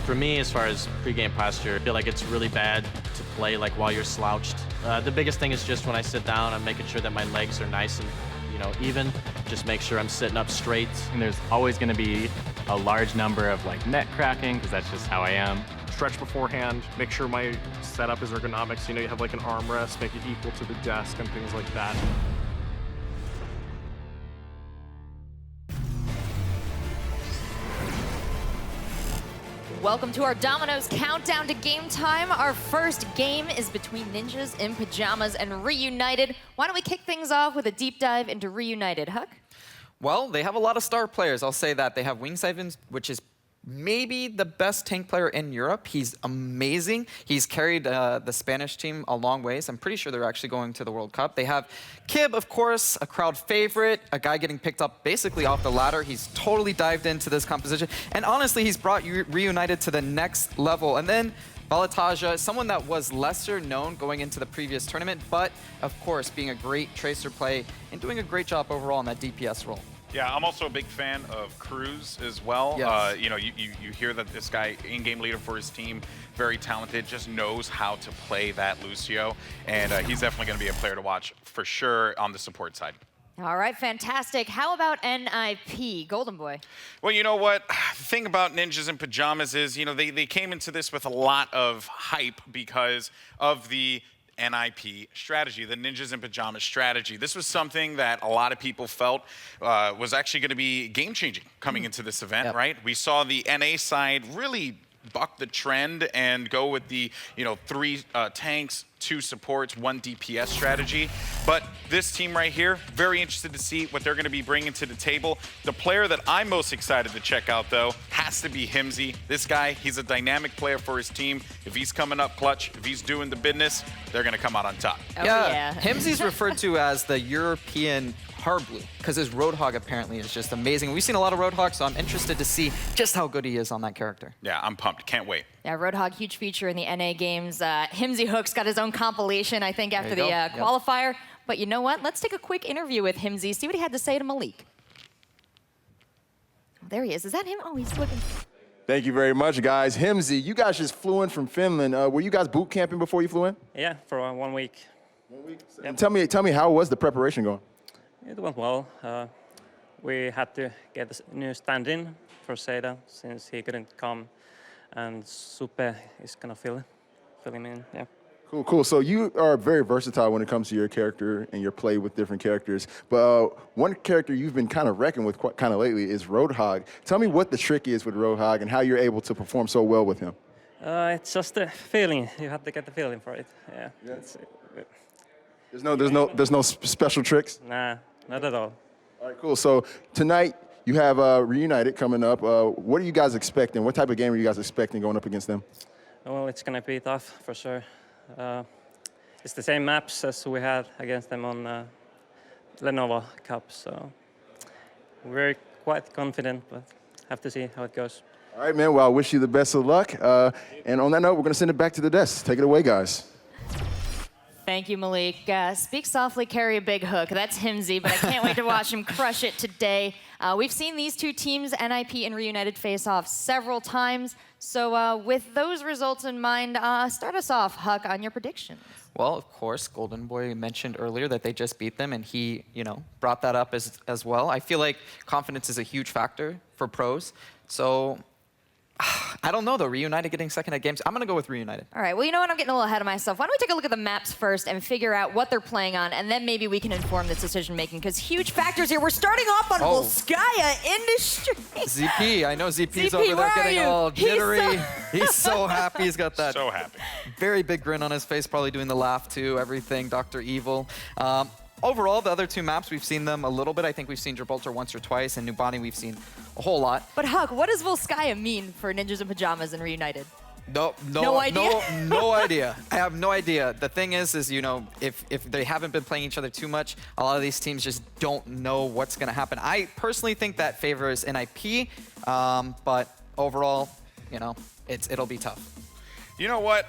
For me, as far as pre-game posture, I feel like it's really bad to play like while you're slouched. The biggest thing is just when I sit down, I'm making sure that my legs are nice and even. Just make sure I'm sitting up straight. And there's always going to be a large number of like net cracking, because that's just how I am. Stretch beforehand, make sure my setup is ergonomic, so you have like an armrest, make it equal to the desk and things like that. Welcome to our Domino's countdown to game time. Our first game is between Ninjas in Pyjamas and REUNITED. Why don't we kick things off with a deep dive into REUNITED, Huck? Well, they have a lot of star players. I'll say that. They have Wingsiphons, which is maybe the best tank player in Europe. He's amazing. He's carried the Spanish team a long ways. I'm pretty sure they're actually going to the World Cup. They have Kib, of course, a crowd favorite, a guy getting picked up basically off the ladder. He's totally dived into this composition. And honestly, he's brought REUNITED to the next level. And then Balataja, someone that was lesser known going into the previous tournament, but of course, being a great tracer play and doing a great job overall in that DPS role. Yeah, I'm also a big fan of Cruz as well. Yes. You hear that this guy, in-game leader for his team, very talented, just knows how to play that Lucio, and he's definitely going to be a player to watch for sure on the support side. All right, fantastic. How about NIP, Goldenboy? Well, you know what? The thing about Ninjas in Pyjamas is, they came into this with a lot of hype because of the NIP strategy, the Ninjas in Pyjamas strategy. This was something that a lot of people felt was actually going to be game-changing coming into this event, right? We saw the NA side really buck the trend and go with the 3 tanks, 2 supports, 1 DPS strategy. But this team right here, very interested to see what they're going to be bringing to the table. The player that I'm most excited to check out, though, has to be Himzy. This guy, he's a dynamic player for his team. If he's coming up clutch, if he's doing the business, they're going to come out on top. Oh, yeah. Himzy's referred to as the European Hardblue because his Roadhog apparently is just amazing. We've seen a lot of Roadhogs, so I'm interested to see just how good he is on that character. Yeah, I'm pumped. Can't wait. Yeah, Roadhog, huge feature in the NA games. Himzy Hook's got his own compilation, I think, after the qualifier. But you know what? Let's take a quick interview with Himzy, see what he had to say to Malik. Oh, there he is. Is that him? Oh, he's looking. Thank you very much, guys. Himzy, you guys just flew in from Finland. Were you guys boot camping before you flew in? Yeah, for 1 week. 1 week? Yep. Tell me how was the preparation going? It went well. We had to get a new stand-in for Seda since he couldn't come, and Supe is gonna fill him in. Yeah. Cool, cool. So you are very versatile when it comes to your character and your play with different characters. But one character you've been kind of wrecking with kind of lately is Roadhog. Tell me what the trick is with Roadhog and how you're able to perform so well with him. It's just a feeling. You have to get the feeling for it. Yeah. There's no special tricks? Nah, not at all. All right, cool. So tonight you have REUNITED coming up. What are you guys expecting? What type of game are you guys expecting going up against them? Well, it's gonna be tough for sure. It's the same maps as we had against them on Lenovo Cup, so we're quite confident, but have to see how it goes. All right, man. Well, I wish you the best of luck. And on that note, we're going to send it back to the desk. Take it away, guys. Thank you, Malik. Speak softly, carry a big hook. That's Himzy, but I can't wait to watch him crush it today. We've seen these two teams, NIP and REUNITED, face off several times. So with those results in mind, start us off, Huck, on your predictions. Well, of course, Goldenboy mentioned earlier that they just beat them, and he, brought that up as well. I feel like confidence is a huge factor for pros. So I don't know, though. REUNITED getting second at games. I'm going to go with REUNITED. All right. Well, you know what? I'm getting a little ahead of myself. Why don't we take a look at the maps first and figure out what they're playing on, and then maybe we can inform this decision-making, because huge factors here. We're starting off on Volskaya Industries. ZP. I know ZP's ZP, over there getting all jittery. He's so happy. He's got that So happy. very big grin on his face, probably doing the laugh, too, everything, Dr. Evil. Overall, the other two maps, we've seen them a little bit. I think we've seen Gibraltar once or twice, and Numbani we've seen a whole lot. But Huck, what does Volskaya mean for Ninjas in Pyjamas and REUNITED? No idea? No idea. I have no idea. The thing is if they haven't been playing each other too much, a lot of these teams just don't know what's going to happen. I personally think that favors NIP, but overall, it'll be tough. You know what?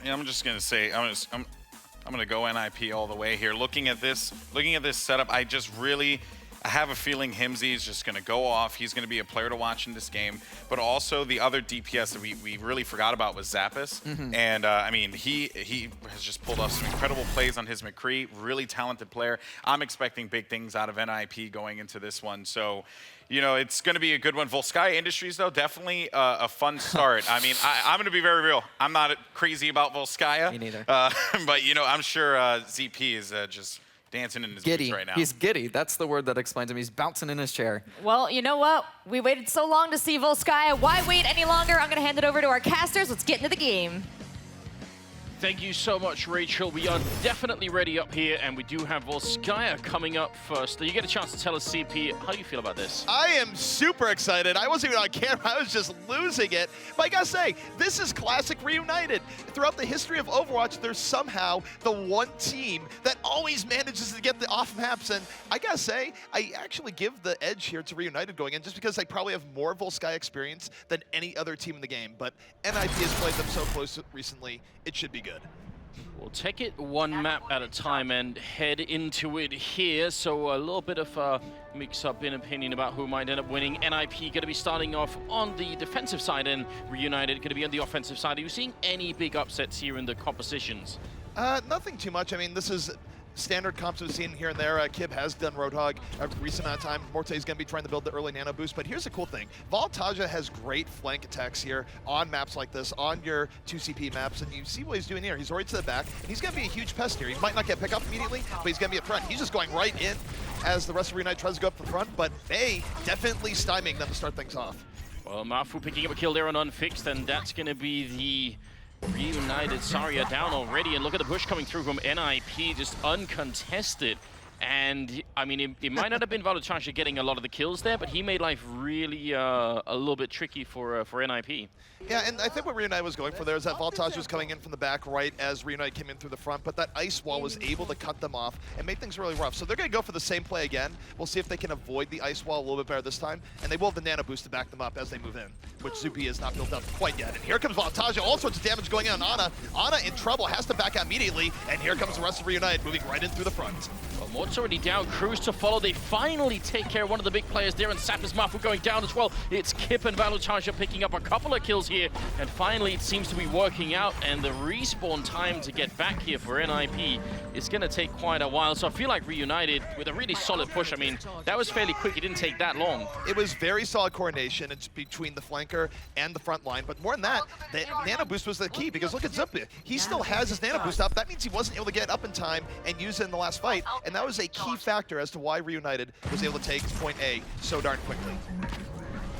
I'm just gonna say I'm gonna go NIP all the way here. Looking at this setup, I just really I have a feeling Himsy is just going to go off. He's going to be a player to watch in this game. But also the other DPS that we really forgot about was Zappis. And I mean, he has just pulled off some incredible plays on his McCree. Really talented player. I'm expecting big things out of NIP going into this one. So, you know, it's going to be a good one. Volskaya Industries, though, definitely a fun start. I mean, I'm going to be very real. I'm not crazy about Volskaya. Me neither. But, you know, I'm sure ZP is just dancing in his boots right now. He's giddy. That's the word that explains him. He's bouncing in his chair. Well, you know what? We waited so long to see Volskaya. Why wait any longer? I'm going to hand it over to our casters. Let's get into the game. Thank you so much, Rachel. We are definitely ready up here, and we do have Volskaya coming up first. You get a chance to tell us, CP, how you feel about this. I am super excited. I wasn't even on camera. I was just losing it. But I gotta say, this is classic Reunited. Throughout the history of Overwatch, there's somehow the one team that always manages to get the off maps. And I gotta say, I actually give the edge here to Reunited going in just because I probably have more Volskaya experience than any other team in the game. But NIP has played them so close recently, it should be good. We'll take it one map at a time and head into it here. So a little bit of a mix-up in opinion about who might end up winning. NIP going to be starting off on the defensive side, and Reunited going to be on the offensive side. Are you seeing any big upsets here in the compositions? Nothing too much. I mean, this is standard comps we've seen here and there. Kib has done Roadhog a recent amount of time. Morte is going to be trying to build the early nano boost. But here's the cool thing. Voltaja has great flank attacks here on maps like this, on your 2CP maps. And you see what he's doing here. He's right to the back. And he's going to be a huge pest here. He might not get picked up immediately, but he's going to be a threat. He's just going right in as the rest of Reunite tries to go up the front. But they definitely stymieing them to start things off. Well, Mafu picking up a kill there on Unfixed, and that's going to be the Reunited Saria down already, and look at the push coming through from NIP, just uncontested. And I mean, it might not have been Voltaja getting a lot of the kills there, but he made life really a little bit tricky for NIP. Yeah, and I think what Reunite was going for there is that Voltage was coming in from the back right as Reunite came in through the front, but that ice wall was able to cut them off and make things really rough. So they're going to go for the same play again. We'll see if they can avoid the ice wall a little bit better this time, and they will have the nano boost to back them up as they move in, which Zupi has not built up quite yet. And here comes Voltage, all sorts of damage going on Ana. Ana in trouble, has to back out immediately, and here comes the rest of Reunite moving right in through the front. Well, Mort's already down, Cruz to follow. They finally take care of one of the big players there, and Sapper's Mafu going down as well. It's Kip and Voltaja picking up a couple of kills here, and finally it seems to be working out, and the respawn time to get back here for NIP is going to take quite a while. So I feel like Reunited with a really solid push. I mean, that was fairly quick. It didn't take that long. It was very solid coordination. It's between the flanker and the front line, but more than that, the nano boost was the key, because look at Zupi. He still has his nano boost up. That means he wasn't able to get up in time and use it in the last fight, and that was a key factor as to why Reunited was able to take point A so darn quickly.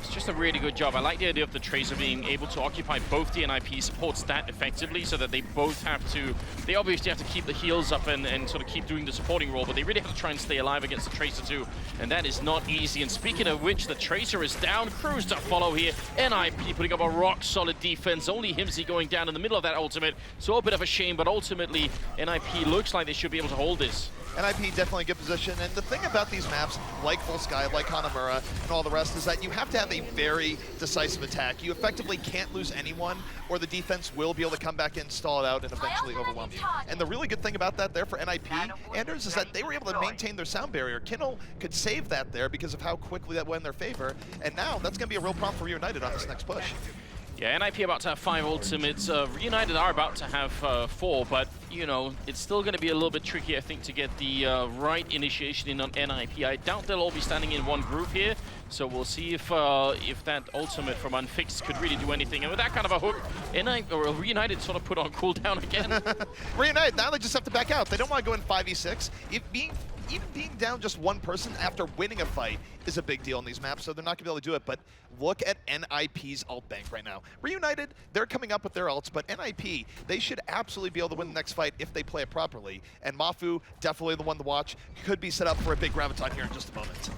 It's just a really good job. I like the idea of the Tracer being able to occupy both the NIP supports that effectively, so that they both have to, they obviously have to keep the heals up and sort of keep doing the supporting role, but they really have to try and stay alive against the Tracer too, and that is not easy. And speaking of which, the Tracer is down, Cruz to follow here, NIP putting up a rock solid defense, only Himsy going down in the middle of that ultimate, so a bit of a shame, but ultimately NIP looks like they should be able to hold this. NIP definitely a good position, and the thing about these maps, like Volskaya, like Hanamura, and all the rest, is that you have to have a very decisive attack. You effectively can't lose anyone, or the defense will be able to come back in, stall it out, and eventually overwhelm you. And the really good thing about that there for NIP, Anders, is that they were able to maintain their sound barrier. Kinnel could save that there because of how quickly that went in their favor, and now that's going to be a real problem for Reunited on this next push. Yeah, NIP about to have 5 ultimates. Reunited are about to have 4, but, you know, it's still going to be a little bit tricky, I think, to get the right initiation in on NIP. I doubt they'll all be standing in one group here, so we'll see if that ultimate from Unfixed could really do anything. And with that kind of a hook, Reunited sort of put on cooldown again. Reunited, now they just have to back out. They don't want to go in 5v6. Even being down just one person after winning a fight is a big deal in these maps, so they're not going to be able to do it. But look at NIP's ult bank right now. Reunited, they're coming up with their ults, but NIP, they should absolutely be able to win the next fight if they play it properly. And Mafu, definitely the one to watch, could be set up for a big graviton here in just a moment.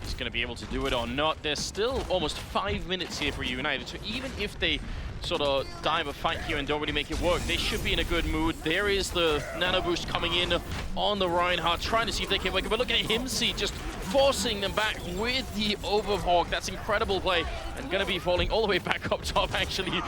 He's going to be able to do it or not. There's still almost 5 minutes here for United, so even if they sort of dive a fight here and don't really make it work, they should be in a good mood. There is the nano boost coming in on the Reinhardt, trying to see if they can wake up. But look at Himsy just forcing them back with the Overhawk. That's incredible play, and gonna be falling all the way back up top, actually.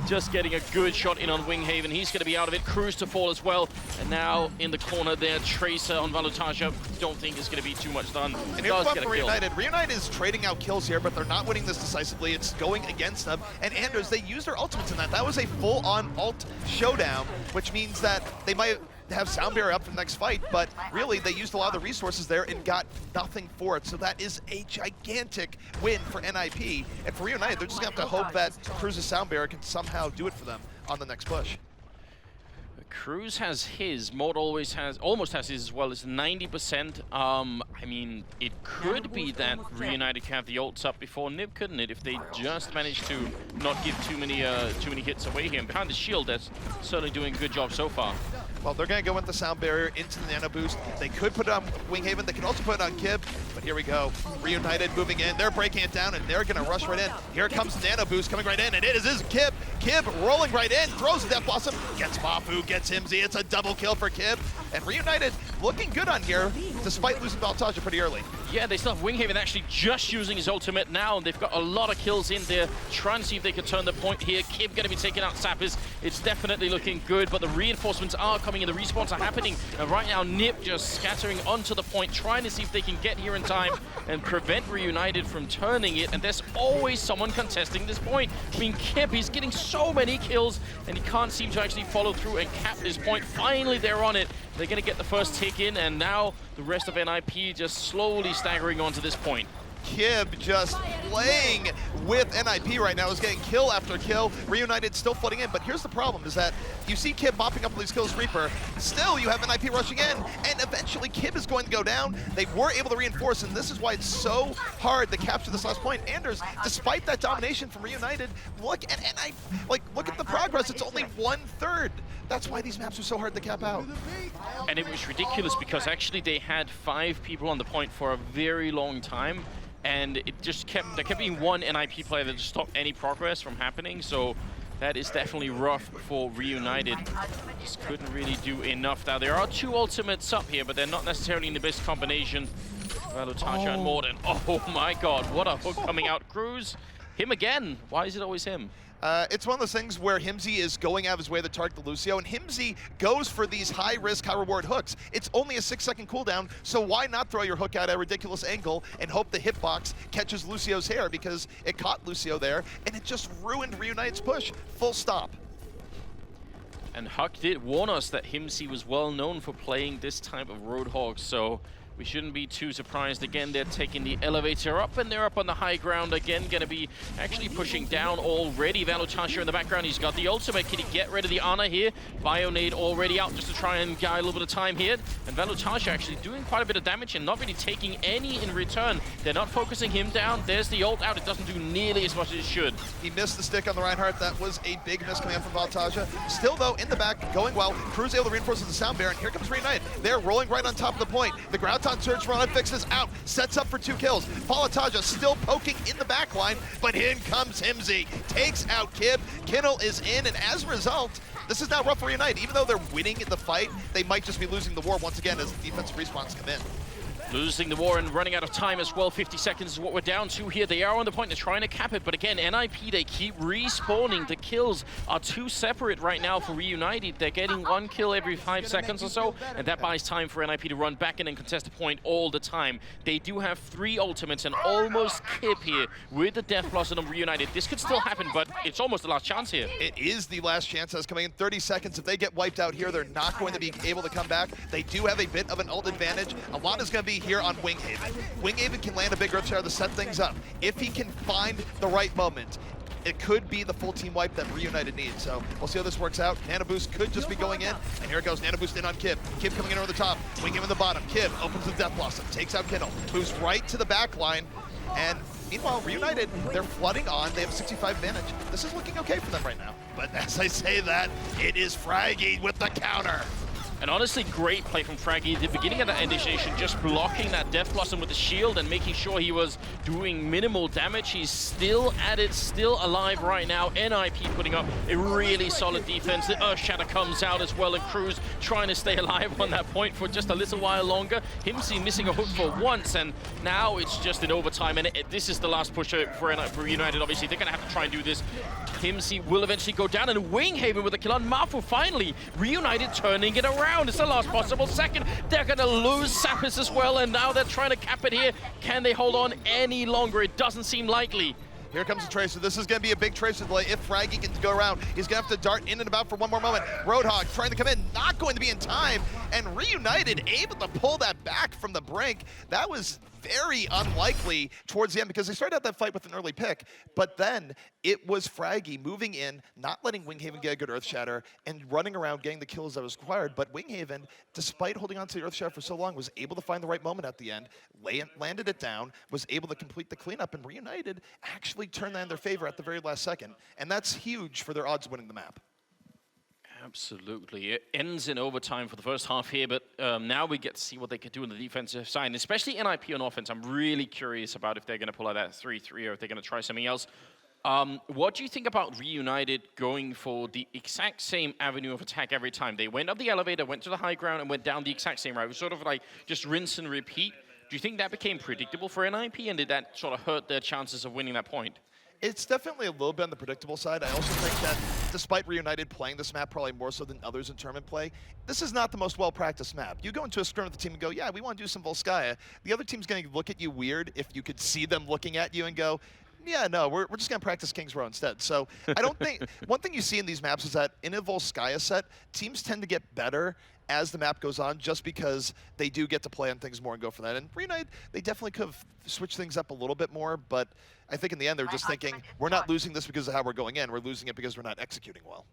Just getting a good shot in on Winghaven. He's gonna be out of it. Cruz to fall as well. And now in the corner there, Tracer on Valutaja. Don't think it's gonna be too much done. And here's one for Reunited. Reunited is trading out kills here, but they're not winning this decisively. It's going against them. And Anders, they used their ultimates in that. That was a full-on ult showdown, which means that they might have Sound Barrier up for the next fight, but really they used a lot of the resources there and got nothing for it. So that is a gigantic win for NIP. And for Reunited, they're just gonna have to hope that Cruz's Sound Barrier can somehow do it for them on the next push. Cruz has his, Mod almost has his as well. It's 90%. I mean, it could be that Reunited can have the ults up before Nib, couldn't it? If they just managed to not give too many hits away here. And behind the shield, that's certainly doing a good job so far. Well, they're going to go with the Sound Barrier into the Nano Boost. They could put it on Winghaven. They can also put it on Kib. But here we go. Reunited moving in. They're breaking it down, and they're going to rush right in. Here comes the Nano Boost coming right in, and it is Kib. Kib rolling right in, throws the Death Blossom, gets Mafu, gets Himsy. It's a double kill for Kib. And Reunited looking good on here, despite losing Valtaja pretty early. Yeah, they still have Winghaven actually just using his ultimate now, and they've got a lot of kills in there. Trying to see if they can turn the point here. Kib going to be taking out Sappers. It's definitely looking good, but the reinforcements are coming in. The respawns are happening. And right now, Nip just scattering onto the point, trying to see if they can get here in time and prevent Reunited from turning it. And there's always someone contesting this point. I mean, Kib, he's getting so many kills, and he can't seem to actually follow through and cap this point. Finally, they're on it. They're going to get the first tick in, and now the rest of NIP just slowly staggering onto this point. Kib just playing with NIP right now, is getting kill after kill. Reunited still flooding in, but here's the problem, is that you see Kib mopping up all these kills, Reaper. Still, you have NIP rushing in, and eventually Kib is going to go down. They were able to reinforce, and this is why it's so hard to capture this last point. Anders, despite that domination from Reunited, look at NIP, look at the progress. It's only 1/3. That's why these maps are so hard to cap out. And it was ridiculous because actually they had 5 people on the point for a very long time, and it just there kept being one NIP player that just stopped any progress from happening. So that is definitely rough for Reunited. Just couldn't really do enough now. There are 2 ultimates up here, but they're not necessarily in the best combination. Valutaja and Morden. Oh my god, what a hook coming out. Cruz, him again. Why is it always him? It's one of those things where Himsy is going out of his way to target the Lucio, and Himsy goes for these high-risk, high-reward hooks. It's only a 6-second cooldown, so why not throw your hook out at a ridiculous angle and hope the hitbox catches Lucio's hair, because it caught Lucio there, and it just ruined Reunited's push. Full stop. And Huck did warn us that Himsy was well known for playing this type of Roadhog, so we shouldn't be too surprised. Again, they're taking the elevator up, and they're up on the high ground again. Going to be actually pushing down already. Valutaja in the background. He's got the ultimate. Can he get rid of the Ana here? Bionade already out just to try and guide a little bit of time here. And Valutaja actually doing quite a bit of damage and not really taking any in return. They're not focusing him down. There's the ult out. It doesn't do nearly as much as it should. He missed the stick on the Reinhardt. That was a big miss coming out from Valtaja. Still, though, in the back, going well. Cruz able to reinforce with the Sound Barrier, and here comes Reunited. They're rolling right on top of the point. The ground surge run fixes out, sets up for 2 kills. Valutaja still poking in the back line, but in comes Himsy, takes out Kib. Kinnel is in, and as a result, this is now rough for United. Even though they're winning the fight, they might just be losing the war once again as the defensive respawns come in. Losing the war and running out of time as well. 50 seconds is what we're down to here. They are on the point. They're trying to cap it. But again, NIP, they keep respawning. The kills are too separate right now for Reunited. They're getting 1 kill every 5 seconds or so. And that buys time for NIP to run back in and contest a point all the time. They do have 3 ultimates and almost Kib here with the Death Blossom on Reunited. This could still happen, but it's almost the last chance here. It is the last chance that's coming in 30 seconds. If they get wiped out here, they're not going to be able to come back. They do have a bit of an ult advantage. A lot is going to be here on Winghaven. Winghaven can land a big Ripshire to set things up. If he can find the right moment, it could be the full team wipe that Reunited needs. So we'll see how this works out. Nano Boost could just be going in. And here it goes, Nano Boost in on Kib. Kib coming in over the top. Winghaven in the bottom. Kib opens the Death Blossom, takes out Kinnel, moves right to the back line. And meanwhile, Reunited, they're flooding on. They have 65 advantage. This is looking okay for them right now. But as I say that, it is Fraggy with the counter. And honestly, great play from Fraggy at the beginning of that initiation, just blocking that Death Blossom with the shield and making sure he was doing minimal damage. He's still at it, still alive right now. NIP putting up a really solid defense. The Earth Shatter comes out as well, and Cruz trying to stay alive on that point for just a little while longer. Himsy missing a hook for once, and now it's just in overtime. And this is the last push for United. Obviously, they're going to have to try and do this. Himsy will eventually go down, and Winghaven with a kill on Mafu. Finally, Reunited turning it around. It's the last possible second. They're going to lose Sappis as well, and now they're trying to cap it here. Can they hold on any longer? It doesn't seem likely. Here comes the Tracer. This is going to be a big Tracer delay if Fraggy can go around. He's going to have to dart in and about for one more moment. Roadhog trying to come in, not going to be in time. And Reunited able to pull that back from the brink. That was very unlikely towards the end because they started out that fight with an early pick, but then it was Fraggy moving in, not letting Winghaven get a good Earth Shatter, and running around getting the kills that was required. But Winghaven, despite holding on to the Earth Shatter for so long, was able to find the right moment at the end, landed it down, was able to complete the cleanup, and Reunited actually turned that in their favor at the very last second. And that's huge for their odds of winning the map. Absolutely. It ends in overtime for the first half here, but now we get to see what they can do on the defensive side, and especially NIP on offense. I'm really curious about if they're going to pull out that 3-3 or if they're going to try something else. What do you think about Reunited going for the exact same avenue of attack every time? They went up the elevator, went to the high ground, and went down the exact same route. It was sort of like just rinse and repeat. Do you think that became predictable for NIP, and did that sort of hurt their chances of winning that point? It's definitely a little bit on the predictable side. I also think that despite Reunited playing this map probably more so than others in tournament play, this is not the most well-practiced map. You go into a scrim with the team and go, yeah, we want to do some Volskaya. The other team's going to look at you weird if you could see them looking at you and go, yeah, no, we're just going to practice King's Row instead. So I don't think, one thing you see in these maps is that in a Volskaya set, teams tend to get better as the map goes on, just because they do get to play on things more and go for that. And Reunited, they definitely could have switched things up a little bit more, but I think in the end they're just thinking, we're not losing this because of how we're going in, we're losing it because we're not executing well.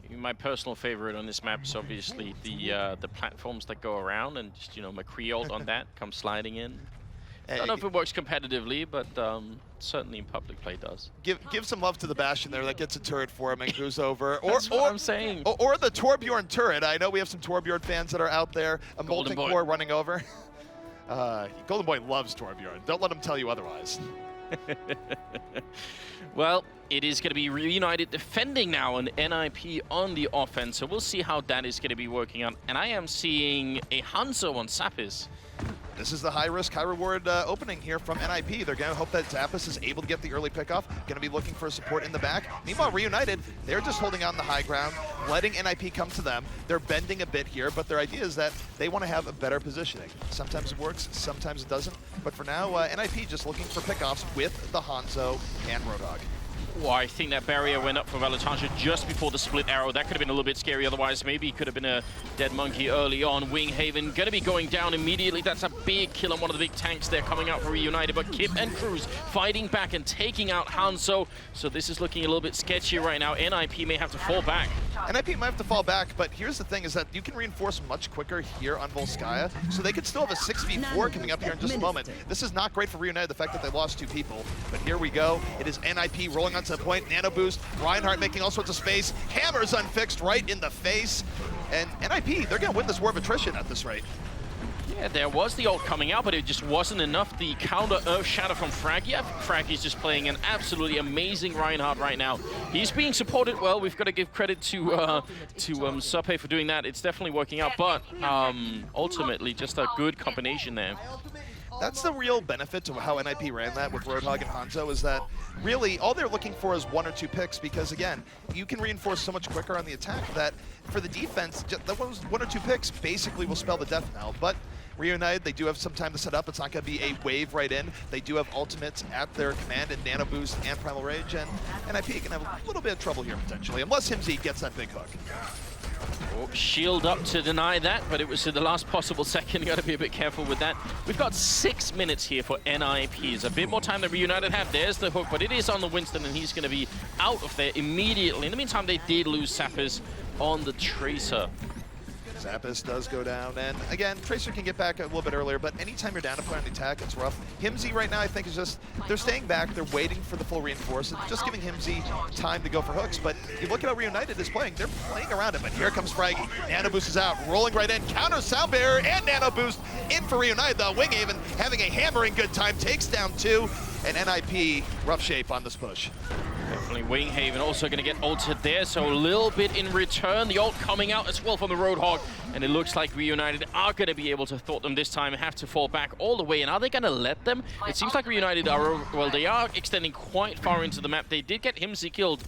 My personal favorite on this map is obviously the platforms that go around, and just, you know, McCreolt on that comes sliding in. I don't know if it works competitively, but certainly in public play does. Give some love to the Bastion there that gets a turret for him and goes over. That's what I'm saying. Or the Torbjorn turret. I know we have some Torbjorn fans that are out there. A Molten Core running over. Goldenboy loves Torbjorn. Don't let him tell you otherwise. Well, it is going to be Reunited defending now, and NIP on the offense. So we'll see how that is going to be working out. And I am seeing a Hanzo on Sappis. This is the high-risk, high-reward opening here from NIP. They're going to hope that Zappis is able to get the early pickoff. Going to be looking for support in the back. Meanwhile, Reunited, they're just holding on the high ground, letting NIP come to them. They're bending a bit here, but their idea is that they want to have a better positioning. Sometimes it works, sometimes it doesn't. But for now, NIP just looking for pickoffs with the Hanzo and Roadhog. Well, I think that barrier went up for Valentanja just before the split arrow. That could have been a little bit scary. Otherwise, maybe it could have been a dead monkey early on. Winghaven going to be going down immediately. That's a big kill on one of the big tanks there coming out for Reunited. But Kip and Cruz fighting back and taking out Hanzo. So this is looking a little bit sketchy right now. NIP may have to fall back. NIP might have to fall back, but here's the thing is that you can reinforce much quicker here on Volskaya, so they could still have a 6v4 coming up here in just a moment. This is not great for Reunited, the fact that they lost 2 people, but here we go. It is NIP rolling onto the point, nano boost, Reinhardt making all sorts of space, hammers unfixed right in the face, and NIP, they're gonna win this war of attrition at this rate. Yeah, there was the ult coming out, but it just wasn't enough. The counter Earth Shatter from Fraggy. Fraggy's just playing an absolutely amazing Reinhardt right now. He's being supported well. We've got to give credit to Suppe for doing that. It's definitely working out, but ultimately just a good combination there. That's the real benefit to how NIP ran that with Roadhog and Hanzo, is that really all they're looking for is 1 or 2 picks, because again, you can reinforce so much quicker on the attack that for the defense, those 1 or 2 picks basically will spell the death knell. But Reunited, they do have some time to set up. It's not going to be a wave right in. They do have ultimates at their command in Nano Boost and Primal Rage, and NIP can have a little bit of trouble here potentially, unless Himsy gets that big hook. Oh, shield up to deny that, but it was to the last possible second. Got to be a bit careful with that. We've got 6 minutes here for NIP. It's a bit more time than Reunited have. There's the hook, but it is on the Winston, and he's going to be out of there immediately. In the meantime, they did lose Sappers on the Tracer. Zappis does go down, and again, Tracer can get back a little bit earlier, but anytime you're down to play on the attack, it's rough. Himzy right now, I think, is just, they're staying back, they're waiting for the full reinforce, and just giving Himzy time to go for hooks, but you look at how REUNITED is playing, they're playing around it, but here comes Fraggy. Nano Boost is out, rolling right in, counter Sound Barrier, and Nano Boost in for REUNITED, though. Winghaven having a hammering good time, takes down 2, and NIP, rough shape on this push. Definitely Winghaven also going to get ulted there, so a little bit in return. The ult coming out as well from the Roadhog, and it looks like REUNITED are going to be able to thwart them this time and have to fall back all the way. And are they going to let them? It seems like REUNITED are, well, they are extending quite far into the map. They did get Himzy killed.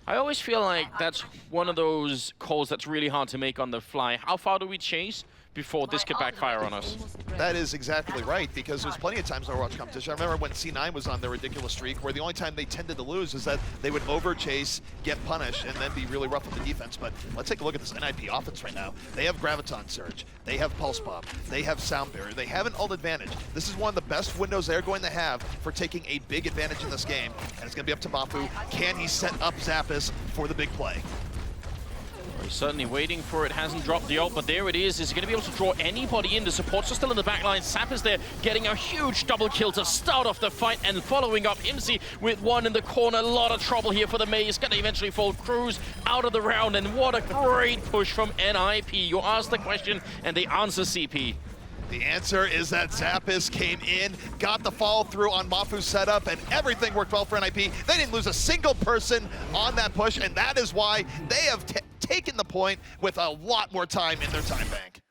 I always feel like that's one of those calls that's really hard to make on the fly. How far do we chase before this could backfire on us? That is exactly right, because there's plenty of times in Overwatch competition. I remember when C9 was on their ridiculous streak, where the only time they tended to lose is that they would overchase, get punished, and then be really rough with the defense. But let's take a look at this NIP offense right now. They have Graviton Surge, they have Pulse Bomb, they have Sound Barrier, they have an ult advantage. This is one of the best windows they're going to have for taking a big advantage in this game, and it's going to be up to Mafu. Can he set up Zappis for the big play? He's certainly waiting for it, hasn't dropped the ult, but there it is. Is he going to be able to draw anybody in? The supports are still in the back line. Sap is there, getting a huge double kill to start off the fight, and following up Himzy with one in the corner. A lot of trouble here for the Maze. Going to eventually fall Cruz out of the round, and what a great push from NIP. You asked the question, and they answer CP. The answer is that Zappis came in, got the follow through on Mafu's setup, and everything worked well for NIP. They didn't lose a single person on that push, and that is why they have taken the point with a lot more time in their time bank.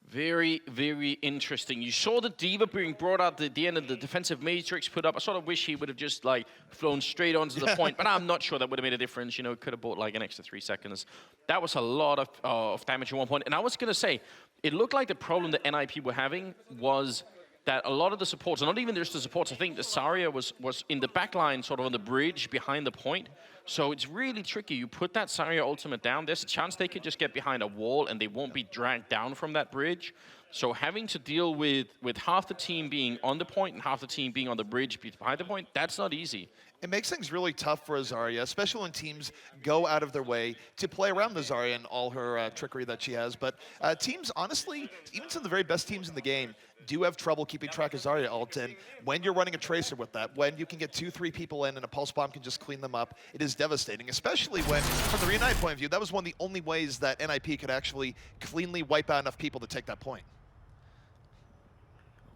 Very, very interesting. You saw the D.Va being brought out at the end of the defensive matrix put up. I sort of wish he would have just like flown straight onto the point, but I'm not sure that would have made a difference. You know, could have bought like an extra 3 seconds. That was a lot of damage at one point. And I was going to say, it looked like the problem that NIP were having was that a lot of the supports, and not even just the supports, I think the Zarya was in the back line, sort of on the bridge behind the point. So it's really tricky. You put that Zarya ultimate down, there's a chance they could just get behind a wall and they won't be dragged down from that bridge. So having to deal with half the team being on the point and half the team being on the bridge behind the point, that's not easy. It makes things really tough for Zarya, especially when teams go out of their way to play around the Zarya and all her trickery that she has. But teams, honestly, even some of the very best teams in the game, do have trouble keeping track of Zarya ult. And when you're running a Tracer with that, when you can get 2-3 people in and a Pulse Bomb can just clean them up, it is devastating, especially when, from the REUNITED point of view, that was one of the only ways that NIP could actually cleanly wipe out enough people to take that point.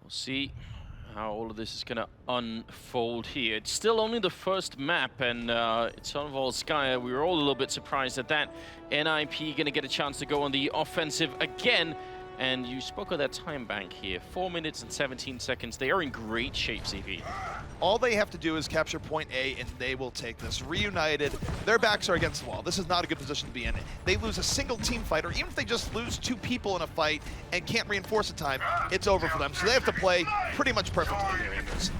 We'll see how all of this is going to unfold here. It's still only the first map, and it's on Volskaya. We were all a little bit surprised at that. NIP going to get a chance to go on the offensive again. And you spoke of that time bank here. 4 minutes and 17 seconds. They are in great shape, CP. All they have to do is capture point A, and they will take this. REUNITED, their backs are against the wall. This is not a good position to be in. They lose a single team fight, or even if they just lose 2 people in a fight and can't reinforce in time, it's over for them. So they have to play pretty much perfectly here in this.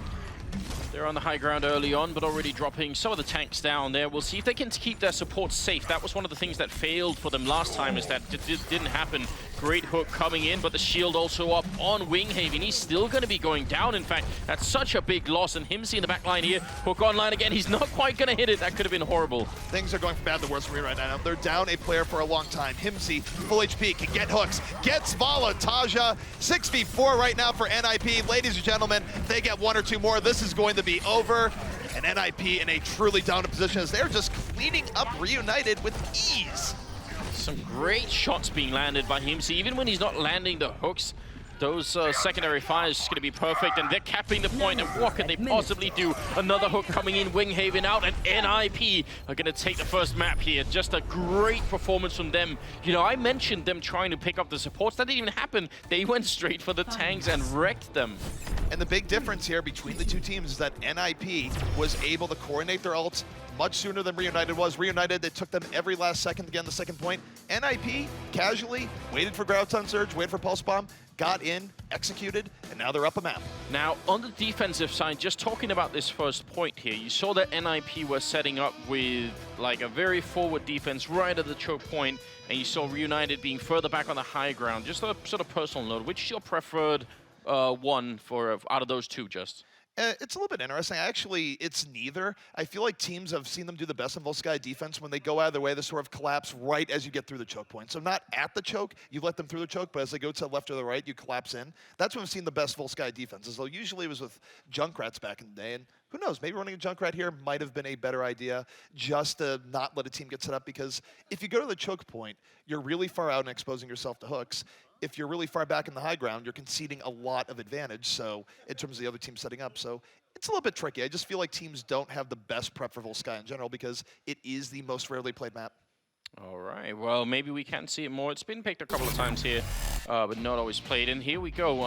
They're on the high ground early on, but already dropping some of the tanks down there. We'll see if they can keep their support safe. That was one of the things that failed for them last time, is that didn't happen. Great hook coming in, but the shield also up on Winghaven. He's still going to be going down. In fact, that's such a big loss. And Himzy in the back line here. Hook online again. He's not quite going to hit it. That could have been horrible. Things are going from bad to worse for me right now. They're down a player for a long time. Himzy, full HP, can get hooks. Gets Vala, Taja. 6v4 right now for NIP. Ladies and gentlemen, if they get 1 or 2 more, this is going to be over. And NIP in a truly down position as they're just cleaning up REUNITED with ease. Some great shots being landed by Himzy. Even when he's not landing the hooks, those secondary fires is going to be perfect, and they're capping the point. And what can they possibly do? Another hook coming in, Winghaven out, and NIP are going to take the first map here. Just a great performance from them. You know, I mentioned them trying to pick up the supports. That didn't even happen. They went straight for the tanks and wrecked them. And the big difference here between the two teams is that NIP was able to coordinate their ults much sooner than REUNITED was. REUNITED, it took them every last second to get on the second point. NIP casually waited for Graviton Surge, waited for Pulse Bomb, got in, executed, and now they're up a map. Now, on the defensive side, just talking about this first point here, you saw that NIP was setting up with like a very forward defense right at the choke point, and you saw REUNITED being further back on the high ground. Just a sort of personal note, which is your preferred one for out of those two, just? It's a little bit interesting. Actually, it's neither. I feel like teams have seen them do the best in Volskaya defense when they go out of their way to sort of collapse right as you get through the choke point. So not at the choke, you let them through the choke, but as they go to the left or the right, you collapse in. That's when we've seen the best Volskaya defenses. Though usually it was with Junkrats back in the day, and who knows, maybe running a Junkrat here might have been a better idea just to not let a team get set up, because if you go to the choke point, you're really far out and exposing yourself to hooks. If you're really far back in the high ground, you're conceding a lot of advantage, so in terms of the other team setting up. So it's a little bit tricky. I just feel like teams don't have the best prep for Volskaya in general because it is the most rarely played map. All right, well, maybe we can see it more. It's been picked a couple of times here, but not always played. And here we go.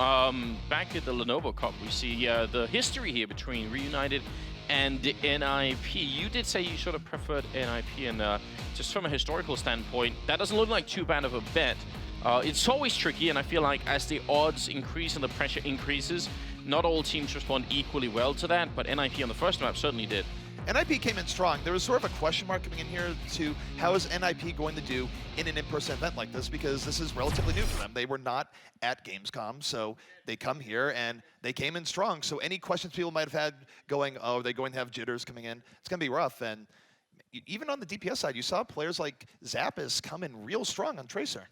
Back at the Lenovo Cup, we see the history here between REUNITED and NIP. You did say you sort of preferred NIP, and just from a historical standpoint, that doesn't look like too bad of a bet. It's always tricky, and I feel like as the odds increase and the pressure increases, not all teams respond equally well to that, but NIP on the first map certainly did. NIP came in strong. There was sort of a question mark coming in here to how is NIP going to do in an in-person event like this, because this is relatively new for them. They were not at Gamescom, so they come here and they came in strong. So any questions people might have had going, oh, are they going to have jitters coming in? It's going to be rough. And even on the DPS side, you saw players like Zappis come in real strong on Tracer.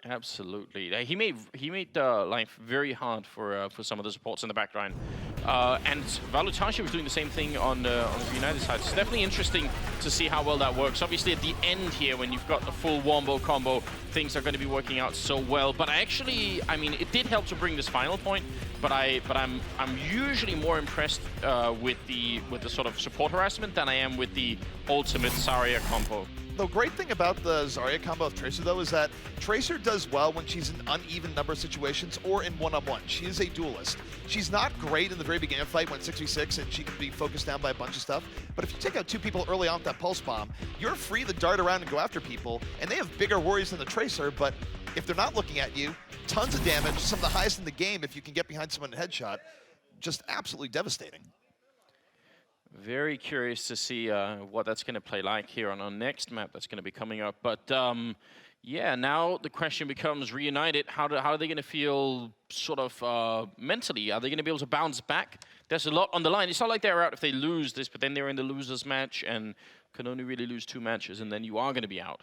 Absolutely. He made life very hard for some of the supports in the backline. And Valutashi was doing the same thing on the United side. It's definitely interesting to see how well that works. Obviously, at the end here, when you've got the full wombo combo, things are going to be working out so well. But actually, I mean, it did help to bring this final point. But I'm usually more impressed with the sort of support harassment than I am with the ultimate Zarya combo. The great thing about the Zarya combo of Tracer, though, is that Tracer does well when she's in uneven number situations or in one-on-one. She is a duelist. She's not great in the very beginning of the fight when 6v6 and she can be focused down by a bunch of stuff. But if you take out two people early on with that pulse bomb, you're free to dart around and go after people. And they have bigger worries than the Tracer, but if they're not looking at you, tons of damage, some of the highest in the game if you can get behind someone in a headshot. Just absolutely devastating. Very curious to see what that's going to play like here on our next map that's going to be coming up. But yeah, now the question becomes REUNITED. How are they going to feel sort of mentally? Are they going to be able to bounce back? There's a lot on the line. It's not like they're out if they lose this, but then they're in the losers match and can only really lose 2 matches, and then you are going to be out.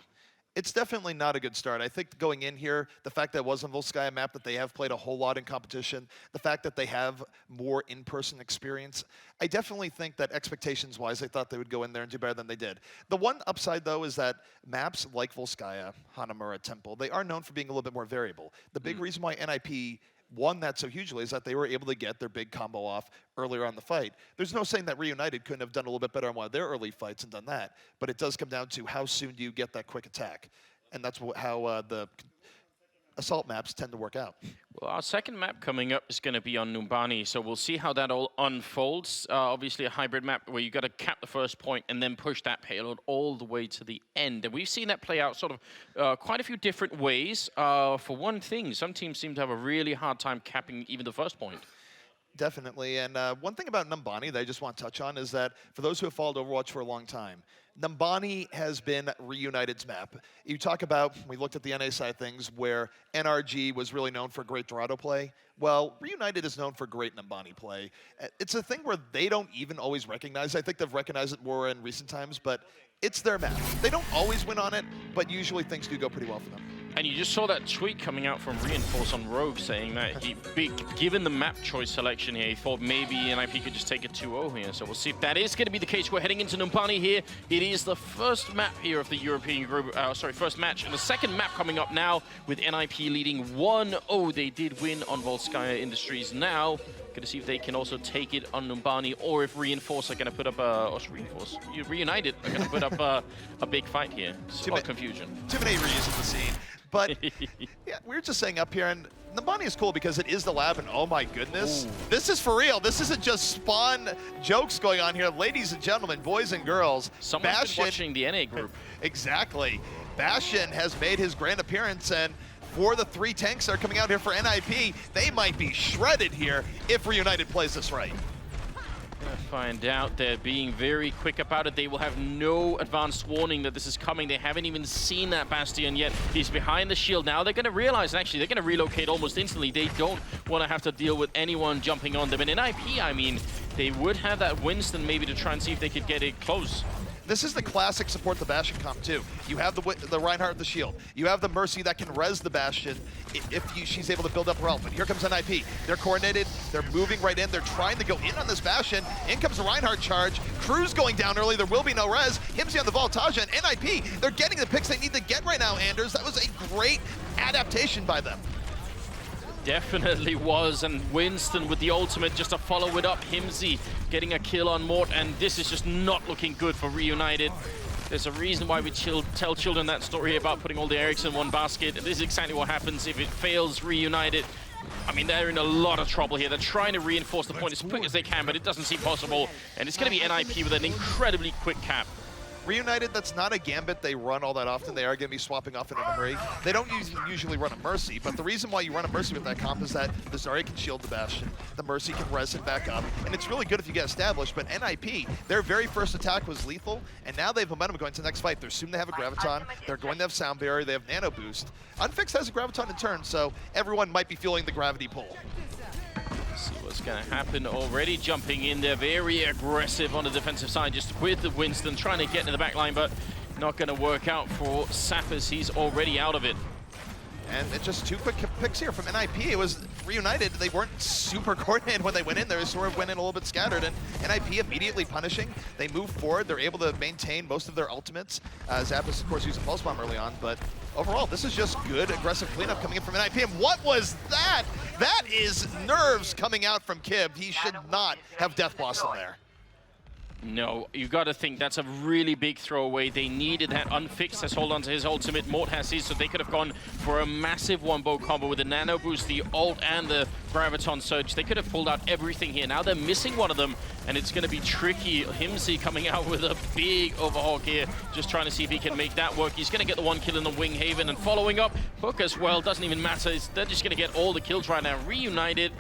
It's definitely not a good start. I think going in here, the fact that it was a Volskaya map, that they have played a whole lot in competition, the fact that they have more in-person experience, I definitely think that expectations-wise, they thought they would go in there and do better than they did. The one upside, though, is that maps like Volskaya, Hanamura, Temple, they are known for being a little bit more variable. The big reason why NIP won that so hugely is that they were able to get their big combo off earlier on the fight. There's no saying that REUNITED couldn't have done a little bit better on one of their early fights and done that, but it does come down to how soon do you get that quick attack. And that's how the assault maps tend to work out. Well, our second map coming up is going to be on Numbani, so we'll see how that all unfolds. Obviously a hybrid map where you got to cap the first point and then push that payload all the way to the end. And we've seen that play out sort of quite a few different ways. For one thing, some teams seem to have a really hard time capping even the first point. Definitely, and one thing about Numbani that I just want to touch on is that for those who have followed Overwatch for a long time, Numbani has been REUNITED's map. You talk about, we looked at the NA side of things, where NRG was really known for great Dorado play. Well, REUNITED is known for great Numbani play. It's a thing where they don't even always recognize. I think they've recognized it more in recent times, but it's their map. They don't always win on it, but usually things do go pretty well for them. And you just saw that tweet coming out from Reinforce on Rogue saying that given the map choice selection here, he thought maybe NIP could just take it 2-0 here. So we'll see if that is going to be the case. We're heading into Numbani here. It is the first map here of the European group, first match. And the second map coming up now with NIP leading 1-0. They did win on Volskaya Industries now. Going to see if they can also take it on Numbani, or if Reinforce are going to put up REUNITED are going to put up a big fight here. It's a lot of confusion. Too many reusing the scene. But yeah, we were just saying up here, and Numbani is cool because it is the lab, and oh my goodness, this is for real. This isn't just spawn jokes going on here. Ladies and gentlemen, boys and girls. Someone's been watching the NA group. Exactly. Bastion has made his grand appearance, and for the 3 tanks that are coming out here for NIP, they might be shredded here if REUNITED plays this right. Find out they're being very quick about it. They will have no advanced warning that this is coming. They haven't even seen that Bastion yet. He's behind the shield. Now they're going to realize, and actually they're going to relocate almost instantly. They don't want to have to deal with anyone jumping on them. And in IP, I mean, they would have that Winston maybe to try and see if they could get it close. This is the classic support the Bastion comp too. You have the Reinhardt the shield. You have the Mercy that can res the Bastion if she's able to build up her ult. But here comes NIP. They're coordinated. They're moving right in. They're trying to go in on this Bastion. In comes the Reinhardt charge. Crew's going down early. There will be no res. Himsy on the Voltage and NIP. They're getting the picks they need to get right now, Anders. That was a great adaptation by them. Definitely was, and Winston with the ultimate just to follow it up. Himsy getting a kill on Mort, and this is just not looking good for Reunited. There's a reason why we tell children that story about putting all the eggs in one basket. This is exactly what happens if it fails Reunited. I mean, they're in a lot of trouble here. They're trying to reinforce the point as quick as they can, but it doesn't seem possible. And it's going to be NIP with an incredibly quick cap. Reunited, that's not a gambit they run all that often. They are going to be swapping off in a hurry. They don't usually run a Mercy, but the reason why you run a Mercy with that comp is that the Zarya can shield the Bastion, the Mercy can res it back up, and it's really good if you get established, but NIP, their very first attack was lethal, and now they have momentum going to the next fight. They're soon to have a Graviton, they're going to have Sound Barrier, they have Nano Boost. Unfixed has a Graviton in turn, so everyone might be feeling the gravity pull. See what's going to happen already. Jumping in there, very aggressive on the defensive side, just with the Winston, trying to get to the back line, but not going to work out for Sappers. He's already out of it. And it's just two quick picks here from NIP. It was Reunited. They weren't super coordinated when they went in there. They sort of went in a little bit scattered, and NIP immediately punishing. They move forward. They're able to maintain most of their ultimates. Zappos, of course, used a Pulse Bomb early on, but overall, this is just good, aggressive cleanup coming in from NIP. And what was that? That is nerves coming out from Kib. He should not have Death Blossom there. No, you got to think that's a really big throwaway. They needed that. Unfixed has hold on to his ultimate. Mort has his, so they could have gone for a massive one-bow combo with the Nano Boost, the ult, and the Graviton Surge. They could have pulled out everything here. Now they're missing one of them, and it's going to be tricky. Himsy coming out with a big overhawk here, just trying to see if he can make that work. He's going to get the one kill in the Wing Haven, and following up, Hook as well. Doesn't even matter. They're just going to get all the kills right now. Reunited.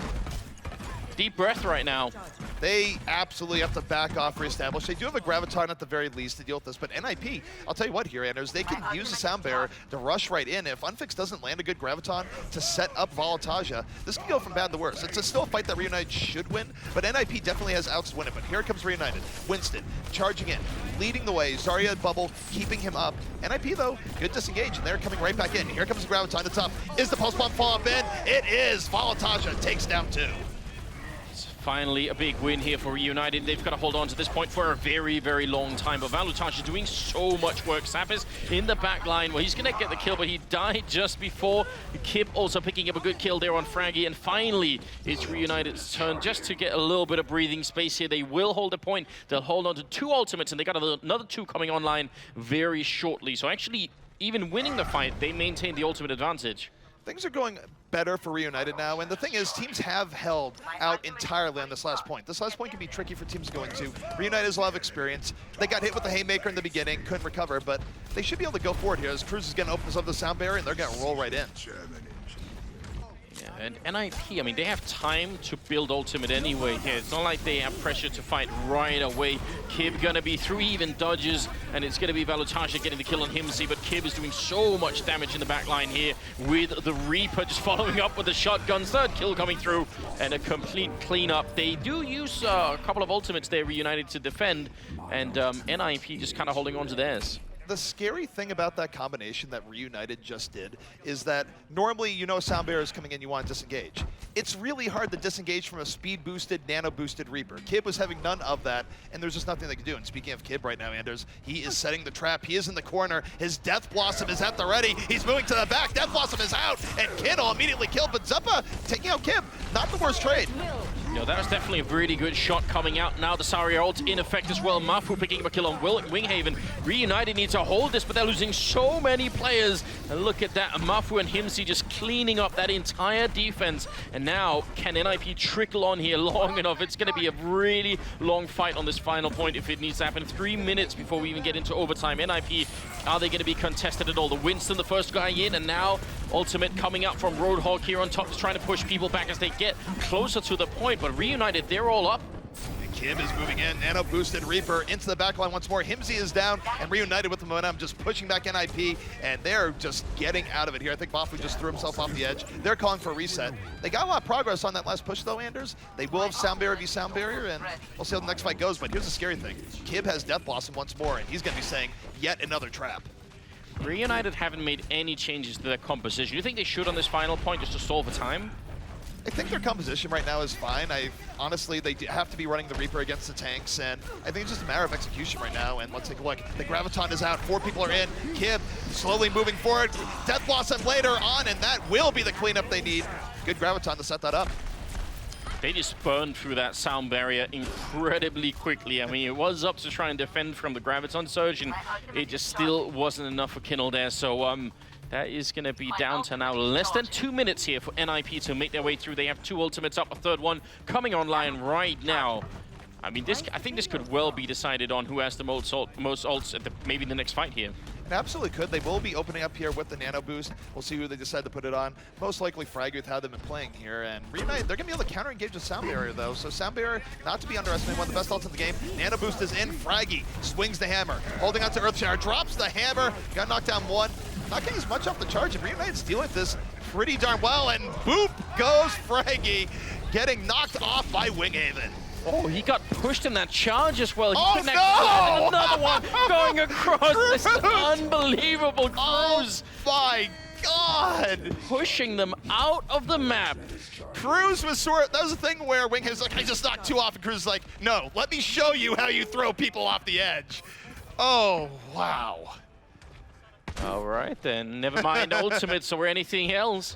Deep breath right now. They absolutely have to back off, reestablish. They do have a Graviton at the very least to deal with this, but NIP, I'll tell you what here, Anders, they can use a Sound Bearer to rush right in. If Unfixed doesn't land a good Graviton to set up Voltage, this can go from bad to worse. It's still a fight that Reunited should win, but NIP definitely has outs to win it. But here comes Reunited. Winston charging in, leading the way. Zarya bubble, keeping him up. NIP, though, good disengage, and they're coming right back in. Here comes the Graviton. It's up. Is the Pulse Bomb fall up in? It is. Voltage takes down 2. Finally, a big win here for Reunited. They've got to hold on to this point for a very, very long time. But Valutage is doing so much work. Sappers in the back line. Well, he's going to get the kill, but he died just before. Kib also picking up a good kill there on Fraggy. And finally, it's Reunited's turn just to get a little bit of breathing space here. They will hold a point. They'll hold on to 2 ultimates, and they got another 2 coming online very shortly. So actually, even winning the fight, they maintain the ultimate advantage. Things are going better for Reunited now, and the thing is, teams have held out entirely on this last point. This last point can be tricky for teams going to. Reunited has a lot of experience. They got hit with the Haymaker in the beginning, couldn't recover, but they should be able to go forward here as Cruz is going to open up the Sound Barrier, and they're going to roll right in. Yeah, and NIP, I mean, they have time to build ultimate anyway here. It's not like they have pressure to fight right away. Kib gonna be 3 even dodges, and it's gonna be Valutage getting the kill on Himsy, but Kib is doing so much damage in the back line here with the Reaper just following up with the shotgun. 3rd kill coming through, and a complete cleanup. They do use a couple of ultimates there, Reunited, to defend, and NIP just kind of holding on to theirs. The scary thing about that combination that Reunited just did is that normally, you know, Sound Bearer is coming in, you want to disengage. It's really hard to disengage from a speed-boosted, nano-boosted Reaper. Kib was having none of that, and there's just nothing they can do. And speaking of Kib right now, Anders, he is setting the trap. He is in the corner. His Death Blossom is at the ready. He's moving to the back. Death Blossom is out, and Kiddo immediately killed. But Zuppa taking out Kib. Not the worst trade. No, that was definitely a really good shot coming out. Now the Zarya ult in effect as well. Mafu picking up a kill on Winghaven. Reunited need to hold this, but they're losing so many players. And look at that, Mafu and Himsy just cleaning up that entire defense. And now, can NIP trickle on here long enough? It's going to be a really long fight on this final point if it needs to happen. 3 minutes before we even get into overtime. NIP, are they going to be contested at all? The Winston, the first guy in, and now ultimate coming out from Roadhog here on top, just trying to push people back as they get closer to the point. But Reunited, they're all up. Kib is moving in. Nano boosted Reaper into the backline once more. HimZ is down, and Reunited with the momentum, just pushing back NIP, and they're just getting out of it here. I think Bafu just threw himself off the edge. They're calling for a reset. They got a lot of progress on that last push, though, Anders. They will have Sound Barrier v Sound Barrier, and we'll see how the next fight goes. But here's the scary thing. Kib has Death Blossom once more, and he's going to be saying, yet another trap. Reunited haven't made any changes to their composition. You think they should on this final point just to stall for time? I think their composition right now is fine. Honestly, they have to be running the Reaper against the tanks, and I think it's just a matter of execution right now. And let's take a look. The Graviton is out. 4 people are in. Kib slowly moving forward. Death Blossom later on, and that will be the cleanup they need. Good Graviton to set that up. They just burned through that sound barrier incredibly quickly. I mean, it was up to try and defend from the Graviton surge, and it just still wasn't enough for Kindle there. So that is going to be down to now less than 2 minutes here for NIP to make their way through. They have 2 ultimates up, a third one coming online right now. I mean, I think this could well be decided on who has the most ults at maybe the next fight here. It absolutely could. They will be opening up here with the Nano Boost. We'll see who they decide to put it on. Most likely Fraggy with how they've been playing here. And Reunite, they're going to be able to counter-engage with Sound Barrier, though. So Sound Barrier, not to be underestimated, one of the best ults in the game. Nano Boost is in. Fraggy swings the hammer. Holding on to Earthshatter, drops the hammer. Got knocked down 1. Not getting as much off the charge. And Reunite's dealing with this pretty darn well. And boop goes Fraggy, getting knocked off by Winghaven. Oh, he got pushed in that charge as well. He Oh, no! Another one going across this unbelievable cruise. Oh, my God! Pushing them out of the map. Cruz was that was the thing where Winghaven's like, I just knocked 2 off, and Cruz is like, no, let me show you how you throw people off the edge. Oh, wow. All right, then. Never mind ultimates or anything else.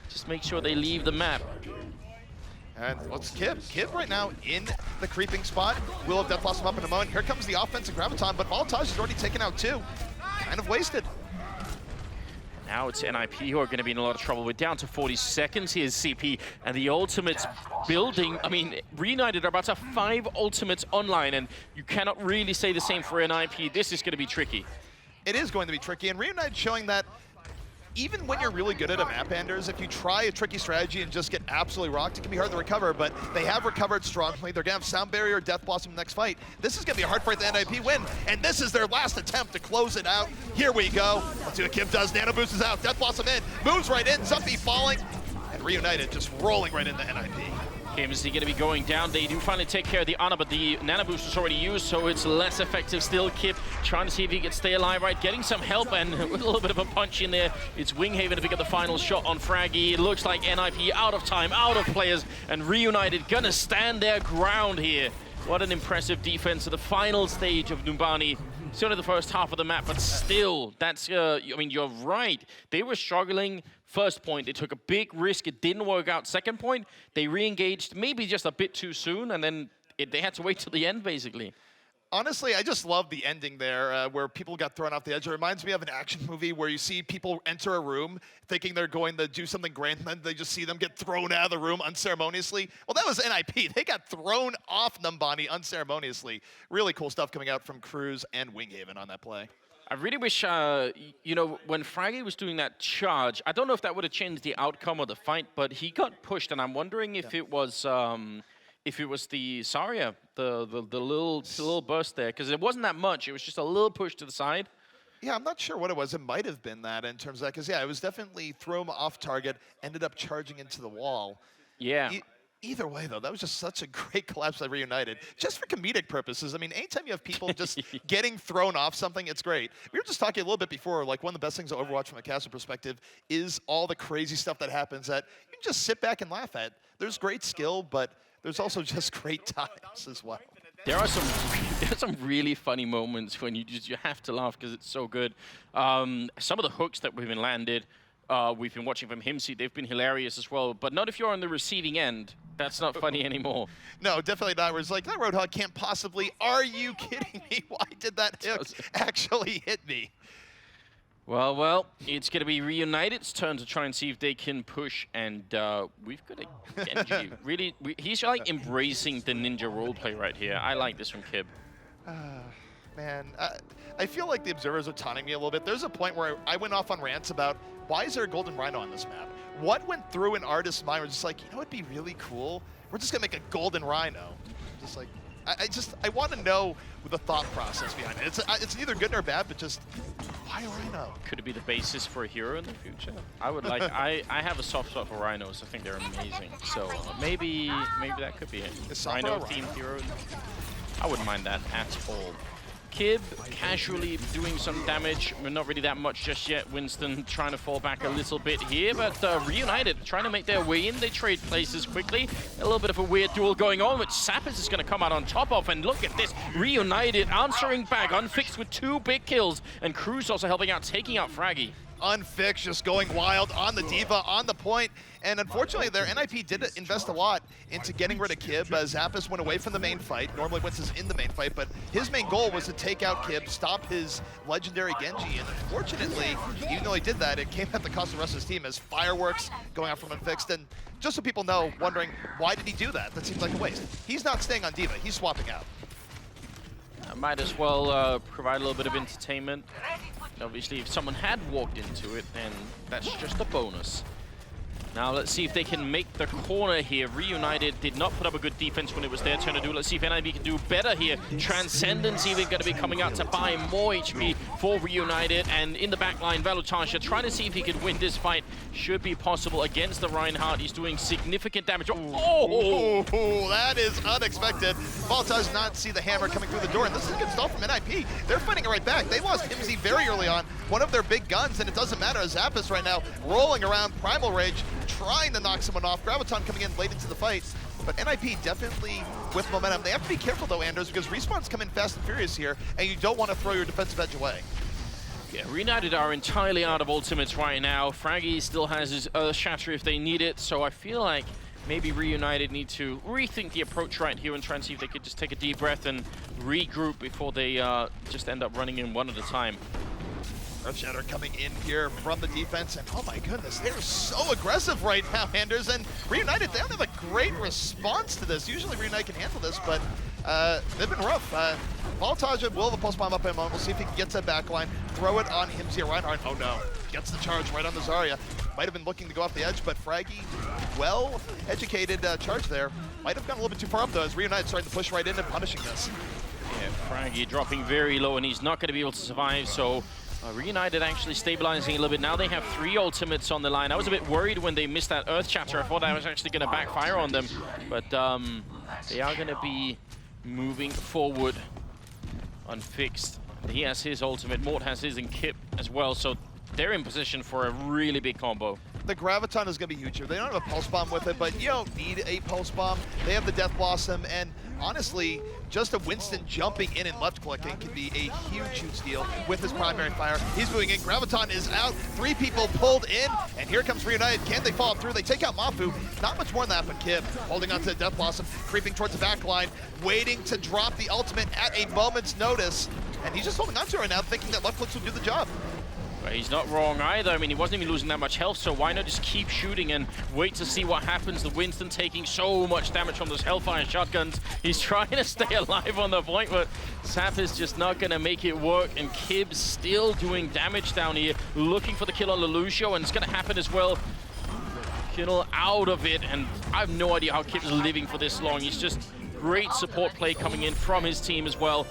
Just make sure they leave the map. And what's Kib? Kib right now in the creeping spot. Will have Death Blossom up in a moment. Here comes the offensive Graviton, but Voltage has already taken out 2. Kind of wasted. Now it's NIP who are going to be in a lot of trouble. We're down to 40 seconds. Here's CP, and the ultimates building. I mean, Reunited are about to have 5 ultimates online, and you cannot really say the same for NIP. This is going to be tricky. It is going to be tricky, and Reunited showing that even when you're really good at a map, Anders, if you try a tricky strategy and just get absolutely rocked, it can be hard to recover, but they have recovered strongly. They're going to have Sound Barrier, Death Blossom next fight. This is going to be a hard fight the NIP win, and this is their last attempt to close it out. Here we go. Let's see what Kib does. Nano Boost is out. Death Blossom in. Moves right in. Zumpy falling. And Reunited just rolling right into NIP. Is he going to be going down? They do finally take care of the honor, but the Nano Boost is already used, so it's less effective still. Kib trying to see if he can stay alive, right? Getting some help, and with a little bit of a punch in there. It's Winghaven to pick up the final shot on Fraggy. It looks like NIP out of time, out of players, and Reunited gonna stand their ground here. What an impressive defense at the final stage of Numbani. It's only the first half of the map, but still, that's, I mean, you're right. They were struggling. First point, they took a big risk. It didn't work out. Second point, they re-engaged maybe just a bit too soon, and then they had to wait till the end, basically. Honestly, I just love the ending there where people got thrown off the edge. It reminds me of an action movie where you see people enter a room thinking they're going to do something grand, and then they just see them get thrown out of the room unceremoniously. Well, that was NIP. They got thrown off Numbani unceremoniously. Really cool stuff coming out from Cruz and Winghaven on that play. I really wish, you know, when Fraggy was doing that charge, I don't know if that would have changed the outcome of the fight, but he got pushed, and I'm wondering if it was the Saria, the little burst there, because it wasn't that much. It was just a little push to the side. Yeah, I'm not sure what it was. It might have been that in terms of that, because, yeah, it was definitely throw him off target, ended up charging into the wall. Yeah. Either way, though, that was just such a great collapse by Reunited. Just for comedic purposes. I mean, anytime you have people just getting thrown off something, it's great. We were just talking a little bit before, like, one of the best things of Overwatch from a caster perspective is all the crazy stuff that happens that you can just sit back and laugh at. There's great skill, but there's also just great times as well. There are some really funny moments when you have to laugh because it's so good. Some of the hooks that we've been landed, we've been watching from HimZ, they've been hilarious as well, but not if you're on the receiving end. That's not funny anymore. No, definitely not. Where it's like, that Roadhog can't possibly, are you kidding me? Why did that hook actually hit me? Well, it's going to be Reunited's turn to try and see if they can push, and we've got a Genji. Really, he's like embracing the ninja roleplay right here. I like this from Kib. Man, I feel like the observers are taunting me a little bit. There's a point where I went off on rants about, why is there a golden rhino on this map? What went through an artist's mind? We're just like, you know what'd be really cool? We're just going to make a golden rhino. Just like, I want to know the thought process behind it. It's neither good nor bad, but just why Rhino? Could it be the basis for a hero in the future? I would like. I have a soft spot for rhinos. I think they're amazing. So maybe that could be it. Rhino themed hero. I wouldn't mind that at all. Kib casually doing some damage, but not really that much just yet. Winston trying to fall back a little bit here, but REUNITED trying to make their way in. They trade places quickly. A little bit of a weird duel going on, which Sappers is going to come out on top of. And look at this, REUNITED answering back, Unfixed with 2 big kills, and Cruz also helping out, taking out Fraggy. Unfixed just going wild on the Diva, on the point. And unfortunately, their NIP did invest a lot into getting rid of Kib. Zappos went away from the main fight. Normally Winston is in the main fight, but his main goal was to take out Kib, stop his legendary Genji. And unfortunately, even though he did that, it came at the cost of the rest of his team as fireworks going out from Unfixed. And just so people know, wondering, why did he do that? That seems like a waste. He's not staying on Diva, he's swapping out. I might as well provide a little bit of entertainment. Obviously, if someone had walked into it, then that's just a bonus. Now let's see if they can make the corner here. REUNITED did not put up a good defense when it was their turn to do. Let's see if NIB can do better here. Transcendence even going to be coming out to buy more HP for REUNITED. And in the back line, Velutasha trying to see if he can win this fight. Should be possible against the Reinhardt. He's doing significant damage. Oh! That is unexpected. Vol does not see the hammer coming through the door. And this is a good stall from NIP. They're fighting it right back. They lost Himsy very early on. One of their big guns, and it doesn't matter. Zappos right now rolling around Primal Rage, trying to knock someone off. Graviton coming in late into the fight. But NIP definitely with momentum. They have to be careful though, Anders, because respawns come in fast and furious here, and you don't want to throw your defensive edge away. Yeah, REUNITED are entirely out of ultimates right now. Fraggy still has his Earth Shatter if they need it, so I feel like maybe REUNITED need to rethink the approach right here and try and see if they could just take a deep breath and regroup before they just end up running in one at a time. Earth Shatter coming in here from the defense, and oh my goodness, they're so aggressive right now, Anders. And REUNITED, they don't have a great response to this. Usually REUNITED can handle this, but they've been rough. Voltaja will have a pulse bomb up in a moment. We'll see if he can get to that back line, throw it on Himsy or Reinhardt. Oh no, gets the charge right on the Zarya. Might have been looking to go off the edge, but Fraggy, well-educated charge there. Might have gone a little bit too far up though, as REUNITED starting to push right in and punishing this. Yeah, Fraggy dropping very low, and he's not going to be able to survive, so REUNITED actually stabilizing a little bit. Now they have 3 ultimates on the line. I was a bit worried when they missed that Earth Shatter. I thought that was actually going to backfire on them, but they are going to be moving forward. Unfixed. He has his ultimate, Mort has his, and Kip as well, so they're in position for a really big combo. The Graviton is going to be huge here. They don't have a Pulse Bomb with it, but you don't need a Pulse Bomb. They have the Death Blossom, and honestly, just a Winston jumping in and left-clicking can be a huge steal with his primary fire. He's moving in. Graviton is out. 3 people pulled in, and here comes REUNITED. Can they follow through? They take out Mafu. Not much more than that, but Kib holding onto the Death Blossom, creeping towards the back line, waiting to drop the ultimate at a moment's notice. And he's just holding onto it right now, thinking that left clicks will do the job. But he's not wrong either. I mean, he wasn't even losing that much health, so why not just keep shooting and wait to see what happens? The Winston taking so much damage from those Hellfire shotguns. He's trying to stay alive on the point, but Sap is just not going to make it work, and Kib's still doing damage down here, looking for the kill on Lelucio, and it's going to happen as well. Kill out of it, and I have no idea how Kib's living for this long. He's just great support play coming in from his team as well.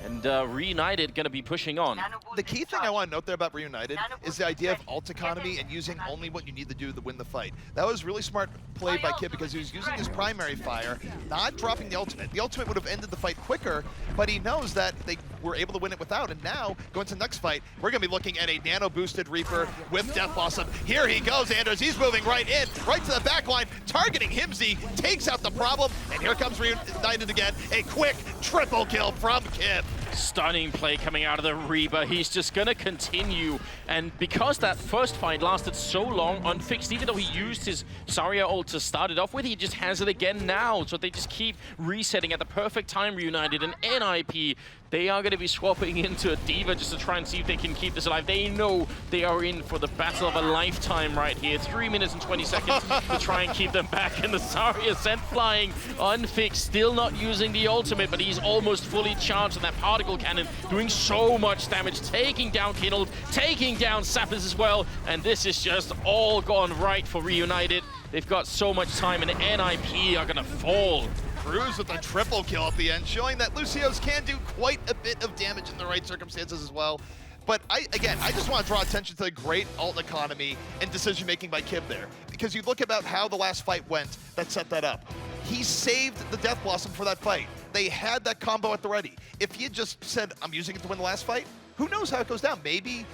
And REUNITED going to be pushing on. The key thing I want to note there about REUNITED is the idea of ult economy and using only what you need to do to win the fight. That was really smart play by Kib because he was using his primary fire, not dropping the ultimate. The ultimate would have ended the fight quicker, but he knows that they were able to win it without. And now, going to the next fight, we're going to be looking at a nano-boosted Reaper with Death Blossom. Here he goes, Anders. He's moving right in, right to the back line, targeting Himsy, takes out the problem, and here comes REUNITED again. A quick triple kill from Kib. Stunning play coming out of the Reaper. He's just going to continue. And because that first fight lasted so long, Unfixed, even though he used his Zarya ult to start it off with, he just has it again now. So they just keep resetting at the perfect time, REUNITED. And NIP, they are going to be swapping into a Diva just to try and see if they can keep this alive. They know they are in for the battle of a lifetime right here. 3 minutes and 20 seconds to try and keep them back. And the Zarya sent flying. Unfixed still not using the ultimate, but he's almost fully charged on that particle cannon, doing so much damage, taking down Kindled, taking down Sappers as well. And this is just all gone right for REUNITED. They've got so much time, and NIP are going to fall. Cruz with a triple kill at the end, showing that Lucios can do quite a bit of damage in the right circumstances as well. But I just want to draw attention to the great ult economy and decision-making by Kib there. Because you look about how the last fight went that set that up. He saved the Death Blossom for that fight. They had that combo at the ready. If he had just said, I'm using it to win the last fight, who knows how it goes down? Maybe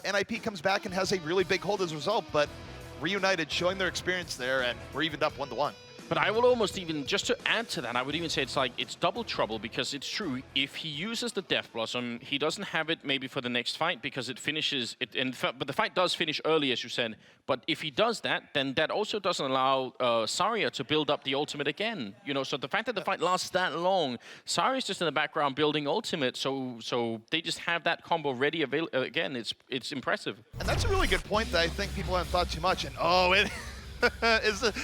NIP comes back and has a really big hold as a result, but REUNITED showing their experience there, and we're evened up 1-1. But I will almost even, just to add to that, I would even say it's double trouble, because it's true, if he uses the Death Blossom, he doesn't have it maybe for the next fight because it finishes, but the fight does finish early, as you said. But if he does that, then that also doesn't allow Zarya to build up the ultimate again. You know, so the fact that the fight lasts that long, Zarya's just in the background building ultimate, so they just have that combo ready again. It's impressive. And that's a really good point that I think people haven't thought too much. And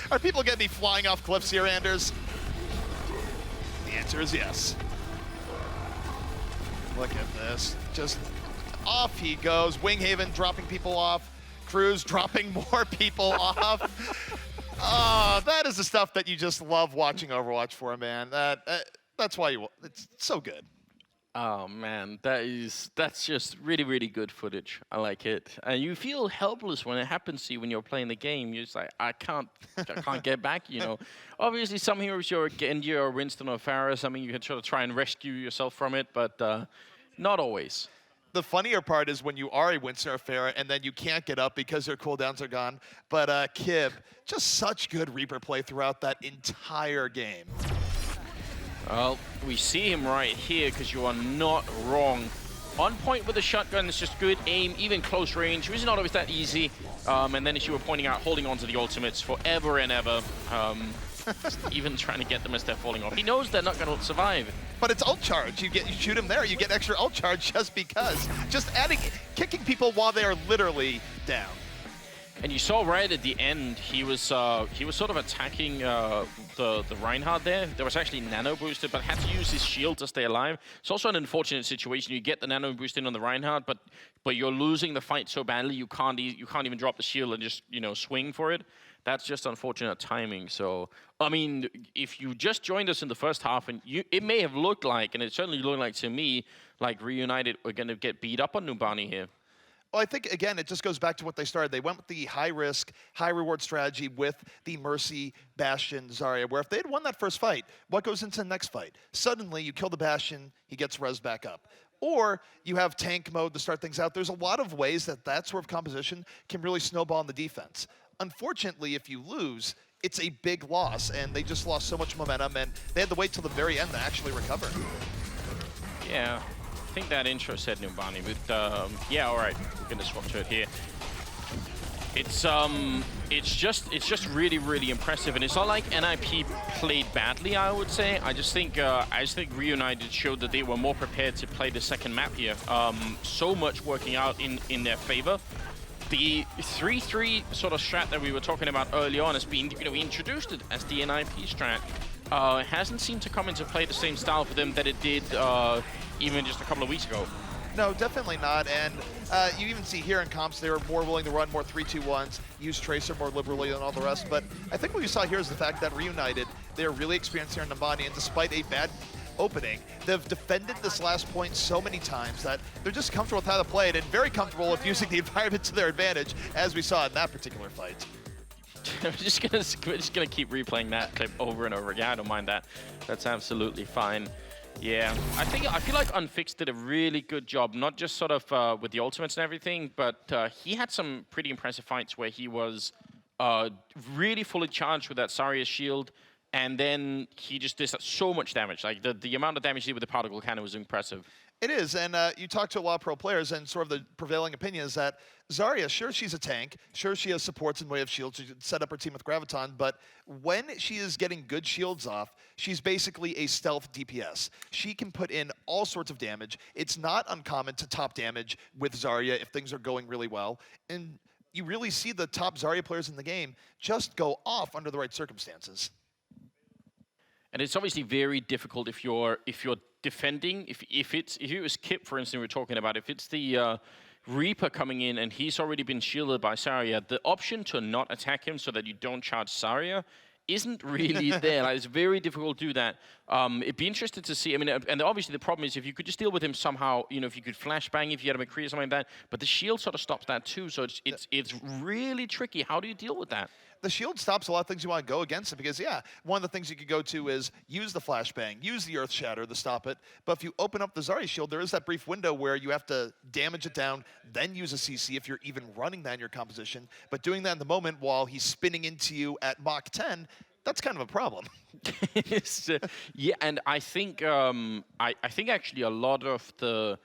are people going to be flying off cliffs here, Anders? The answer is yes. Look at this. Just off he goes. Winghaven dropping people off. Cruz dropping more people off. Oh, that is the stuff that you just love watching Overwatch for, man. That's why it's so good. Oh man, that's just really, really good footage. I like it. And you feel helpless when it happens to you when you're playing the game. You're just like, I can't get back, you know. Obviously, some heroes, you're Genji or Winston or Pharah. I mean, you can sort of try and rescue yourself from it, but not always. The funnier part is when you are a Winston or Pharah and then you can't get up because their cooldowns are gone. But Kib, just such good Reaper play throughout that entire game. Well, we see him right here, because you are not wrong. On point with the shotgun, it's just good aim, even close range, which is not always that easy. And then, as you were pointing out, holding on to the ultimates forever and ever. Even trying to get them as they're falling off. He knows they're not going to survive. But it's ult charge. You shoot him there, you get extra ult charge just because. Just kicking people while they are literally down. And you saw right at the end, he was sort of attacking the Reinhardt there. There was actually nano boosted, but had to use his shield to stay alive. It's also an unfortunate situation. You get the nano boost in on the Reinhardt, but you're losing the fight so badly you can't even drop the shield and just swing for it. That's just unfortunate timing. So I mean, if you just joined us in the first half, and it may have looked like, and it certainly looked like to me, like REUNITED were going to get beat up on Numbani here. Well, I think, again, it just goes back to what they started. They went with the high-risk, high-reward strategy with the Mercy, Bastion, Zarya, where if they had won that first fight, what goes into the next fight? Suddenly, you kill the Bastion, he gets res back up. Or you have tank mode to start things out. There's a lot of ways that sort of composition can really snowball in the defense. Unfortunately, if you lose, it's a big loss, and they just lost so much momentum, and they had to wait till the very end to actually recover. Yeah. I think that intro said Numbani, but yeah, all right, we're gonna swap to it here. It's just really, really impressive, and it's not like NIP played badly, I would say. I just think REUNITED showed that they were more prepared to play the second map here. So much working out in their favor. The 3-3 sort of strat that we were talking about early on has been, we introduced it as the NIP strat. It hasn't seemed to come into play the same style for them that it did even just a couple of weeks ago. No, definitely not. And you even see here in comps, they were more willing to run more 3-2-1s, use Tracer more liberally than all the rest. But I think what you saw here is the fact that REUNITED, they're really experienced here in Numbani, and despite a bad opening, they've defended this last point so many times that they're just comfortable with how to play it, and very comfortable with using the environment to their advantage, as we saw in that particular fight. we're just gonna keep replaying that clip over and over again. I don't mind that. That's absolutely fine. Yeah, I feel like Unfixed did a really good job, not just sort of with the ultimates and everything, but he had some pretty impressive fights where he was really fully charged with that Zarya shield, and then he just did so much damage. Like the amount of damage he did with the particle cannon was impressive. It is, and you talk to a lot of pro players, and sort of the prevailing opinion is that Zarya, sure, she's a tank, sure, she has supports in way of shields, she set up her team with Graviton, but when she is getting good shields off, she's basically a stealth DPS. She can put in all sorts of damage. It's not uncommon to top damage with Zarya if things are going really well, and you really see the top Zarya players in the game just go off under the right circumstances. And it's obviously very difficult if you're defending. If it was Kip, for instance, we were talking about, if it's the Reaper coming in and he's already been shielded by Zarya, the option to not attack him so that you don't charge Zarya isn't really there. Like, it's very difficult to do that. It'd be interesting to see. I mean, and obviously the problem is if you could just deal with him somehow, you know, if you could flashbang, if you had a McCree or something like that. But the shield sort of stops that too. So it's really tricky. How do you deal with that? The shield stops a lot of things you want to go against it because, yeah, one of the things you could go to is use the flashbang, use the Earth Shatter to stop it. But if you open up the Zarya shield, there is that brief window where you have to damage it down, then use a CC if you're even running that in your composition. But doing that in the moment while he's spinning into you at Mach 10, that's kind of a problem. Yeah, and I think I think actually a lot of the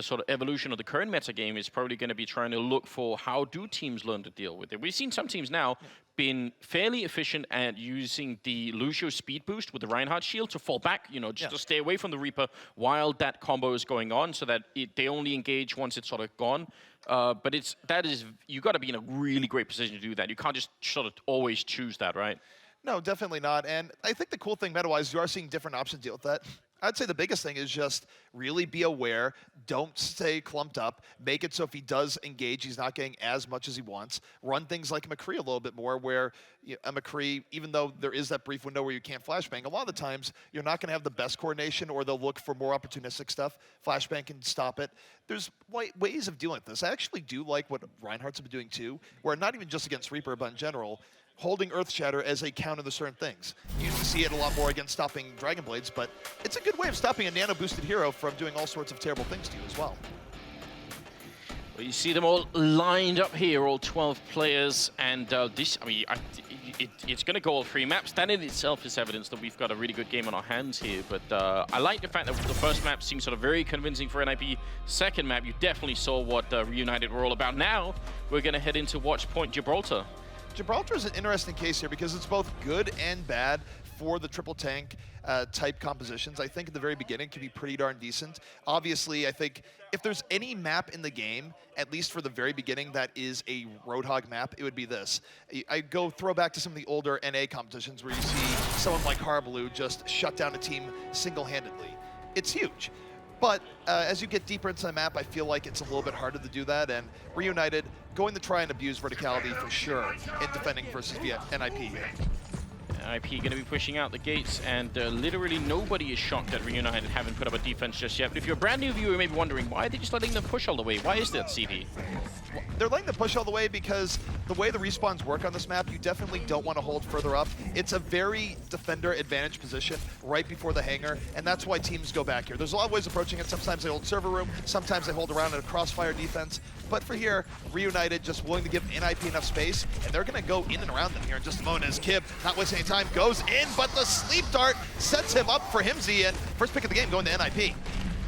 sort of evolution of the current meta game is probably going to be trying to look for how do teams learn to deal with it. We've seen some teams now been fairly efficient at using the Lucio speed boost with the Reinhardt shield to fall back, you know, just to stay away from the Reaper while that combo is going on, so that they only engage once it's sort of gone. But you got to be in a really great position to do that. You can't just sort of always choose that, right? No, definitely not. And I think the cool thing meta-wise, you are seeing different options to deal with that. I'd say the biggest thing is just really be aware, don't stay clumped up, make it so if he does engage, he's not getting as much as he wants. Run things like McCree a little bit more, where a McCree, even though there is that brief window where you can't flashbang, a lot of the times you're not going to have the best coordination, or they'll look for more opportunistic stuff. Flashbang can stop it. There's ways of dealing with this. I actually do like what Reinhardt's been doing too, where not even just against Reaper, but in general, holding Earth Shatter as a counter to certain things. You used to see it a lot more against stopping Dragon Blades, but it's a good way of stopping a nano-boosted hero from doing all sorts of terrible things to you as well. Well, you see them all lined up here, all 12 players, and this, I mean, it's going to go all 3 maps. That in itself is evidence that we've got a really good game on our hands here, but I like the fact that the first map seems sort of very convincing for NIP. Second map, you definitely saw what REUNITED were all about. Now, we're going to head into Watch Point Gibraltar. Gibraltar is an interesting case here because it's both good and bad for the triple tank type compositions. I think at the very beginning it can be pretty darn decent. Obviously, I think if there's any map in the game, at least for the very beginning, that is a Roadhog map, it would be this. I go throw back to some of the older NA competitions where you see someone like Harblue just shut down a team single-handedly. It's huge. But as you get deeper into the map, I feel like it's a little bit harder to do that, and REUNITED going to try and abuse verticality for sure in defending versus NIP here. NIP going to be pushing out the gates, and literally nobody is shocked that REUNITED haven't put up a defense just yet. But if you're a brand new viewer, you may be wondering, why are they just letting them push all the way? Why is that, CD? They're letting them push all the way because the way the respawns work on this map, you definitely don't want to hold further up. It's a very defender advantage position right before the hangar, and that's why teams go back here. There's a lot of ways of approaching it. Sometimes they hold server room, sometimes they hold around in a crossfire defense. But for here, REUNITED just willing to give NIP enough space, and they're going to go in and around them here in just a moment as Kib, not wasting any time, goes in, but the sleep dart sets him up for Himsy, and first pick of the game going to NIP.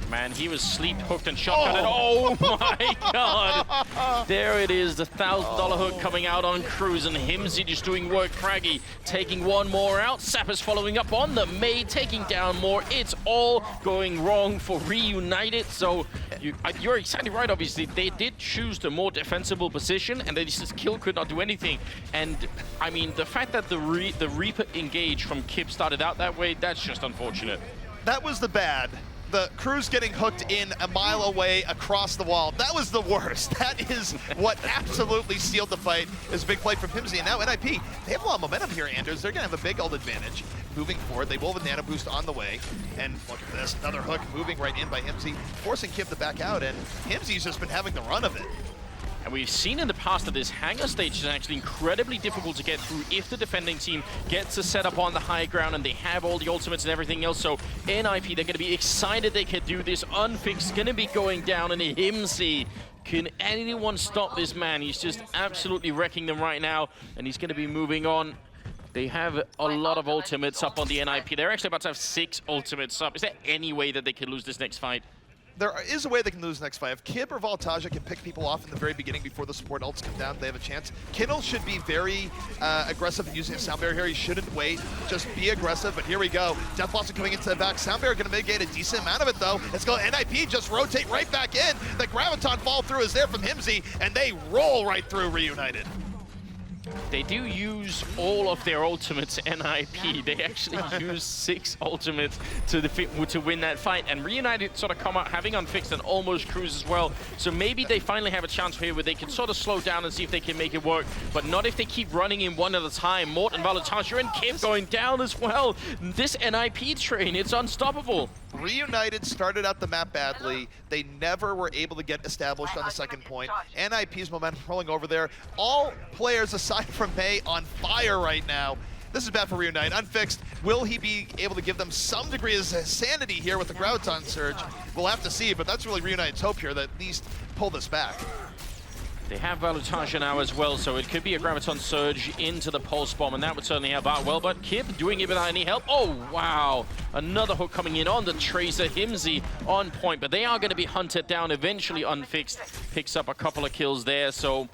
Man, he was sleep hooked and shotgunned. Oh my god! There it is, the $1,000 hook coming out on Cruz, and Himsy just doing work. Fraggy taking one more out. Sapper's following up on them. May taking down more. It's all going wrong for REUNITED. So you're exactly right, obviously. They did choose the more defensible position, and this kill could not do anything. And I mean, the fact that the Reaper engage from Kib started out that way, that's just unfortunate. That was the bad. The Cruz getting hooked in a mile away across the wall. That was the worst. That is what absolutely sealed the fight. Is a big play from Himsy. And now NIP, they have a lot of momentum here, Anders. They're going to have a big ult advantage moving forward. They will have a nano boost on the way. And look at this, another hook moving right in by Himsy, forcing Kib to back out. And Himsy's just been having the run of it. And we've seen in the past that this hangar stage is actually incredibly difficult to get through if the defending team gets a setup on the high ground and they have all the ultimates and everything else. So NIP, they're going to be excited they can do this. Unfixed going to be going down, and Himsy, can anyone stop this man? He's just absolutely wrecking them right now, and he's going to be moving on. They have a lot of ultimates up on the NIP. They're actually about to have 6 ultimates up. Is there any way that they could lose this next fight? There is a way they can lose next fight. If Kib or Voltaja can pick people off in the very beginning before the support ults come down, they have a chance. Kindle should be very aggressive in using a sound barrier here. He shouldn't wait. Just be aggressive, but here we go. Death Blossom coming into the back. Sound barrier going to mitigate a decent amount of it, though. Let's go. NIP just rotate right back in. The Graviton fall through is there from Himsy, and they roll right through REUNITED. They do use all of their ultimates NIP. They actually use 6 ultimates to win that fight. And REUNITED sort of come out having unfixed and almost cruise as well. So maybe they finally have a chance here where they can sort of slow down and see if they can make it work. But not if they keep running in one at a time. Mort and Valutasia and Kim going down as well. This NIP train, it's unstoppable. REUNITED started out the map badly. They never were able to get established on the second point. NIP's momentum rolling over there. All players aside from May on fire right now. This is bad for REUNITED. Unfixed, will he be able to give them some degree of sanity here with the Graviton Surge? We'll have to see, but that's really REUNITED's hope here, that at least pull this back. They have Valutasia now as well, so it could be a Graviton Surge into the Pulse Bomb, and that would certainly help out well, but Kib doing it without any help. Oh, wow. Another hook coming in on the Tracer. Himzy on point, but they are going to be hunted down eventually. Unfixed picks up a couple of kills there, so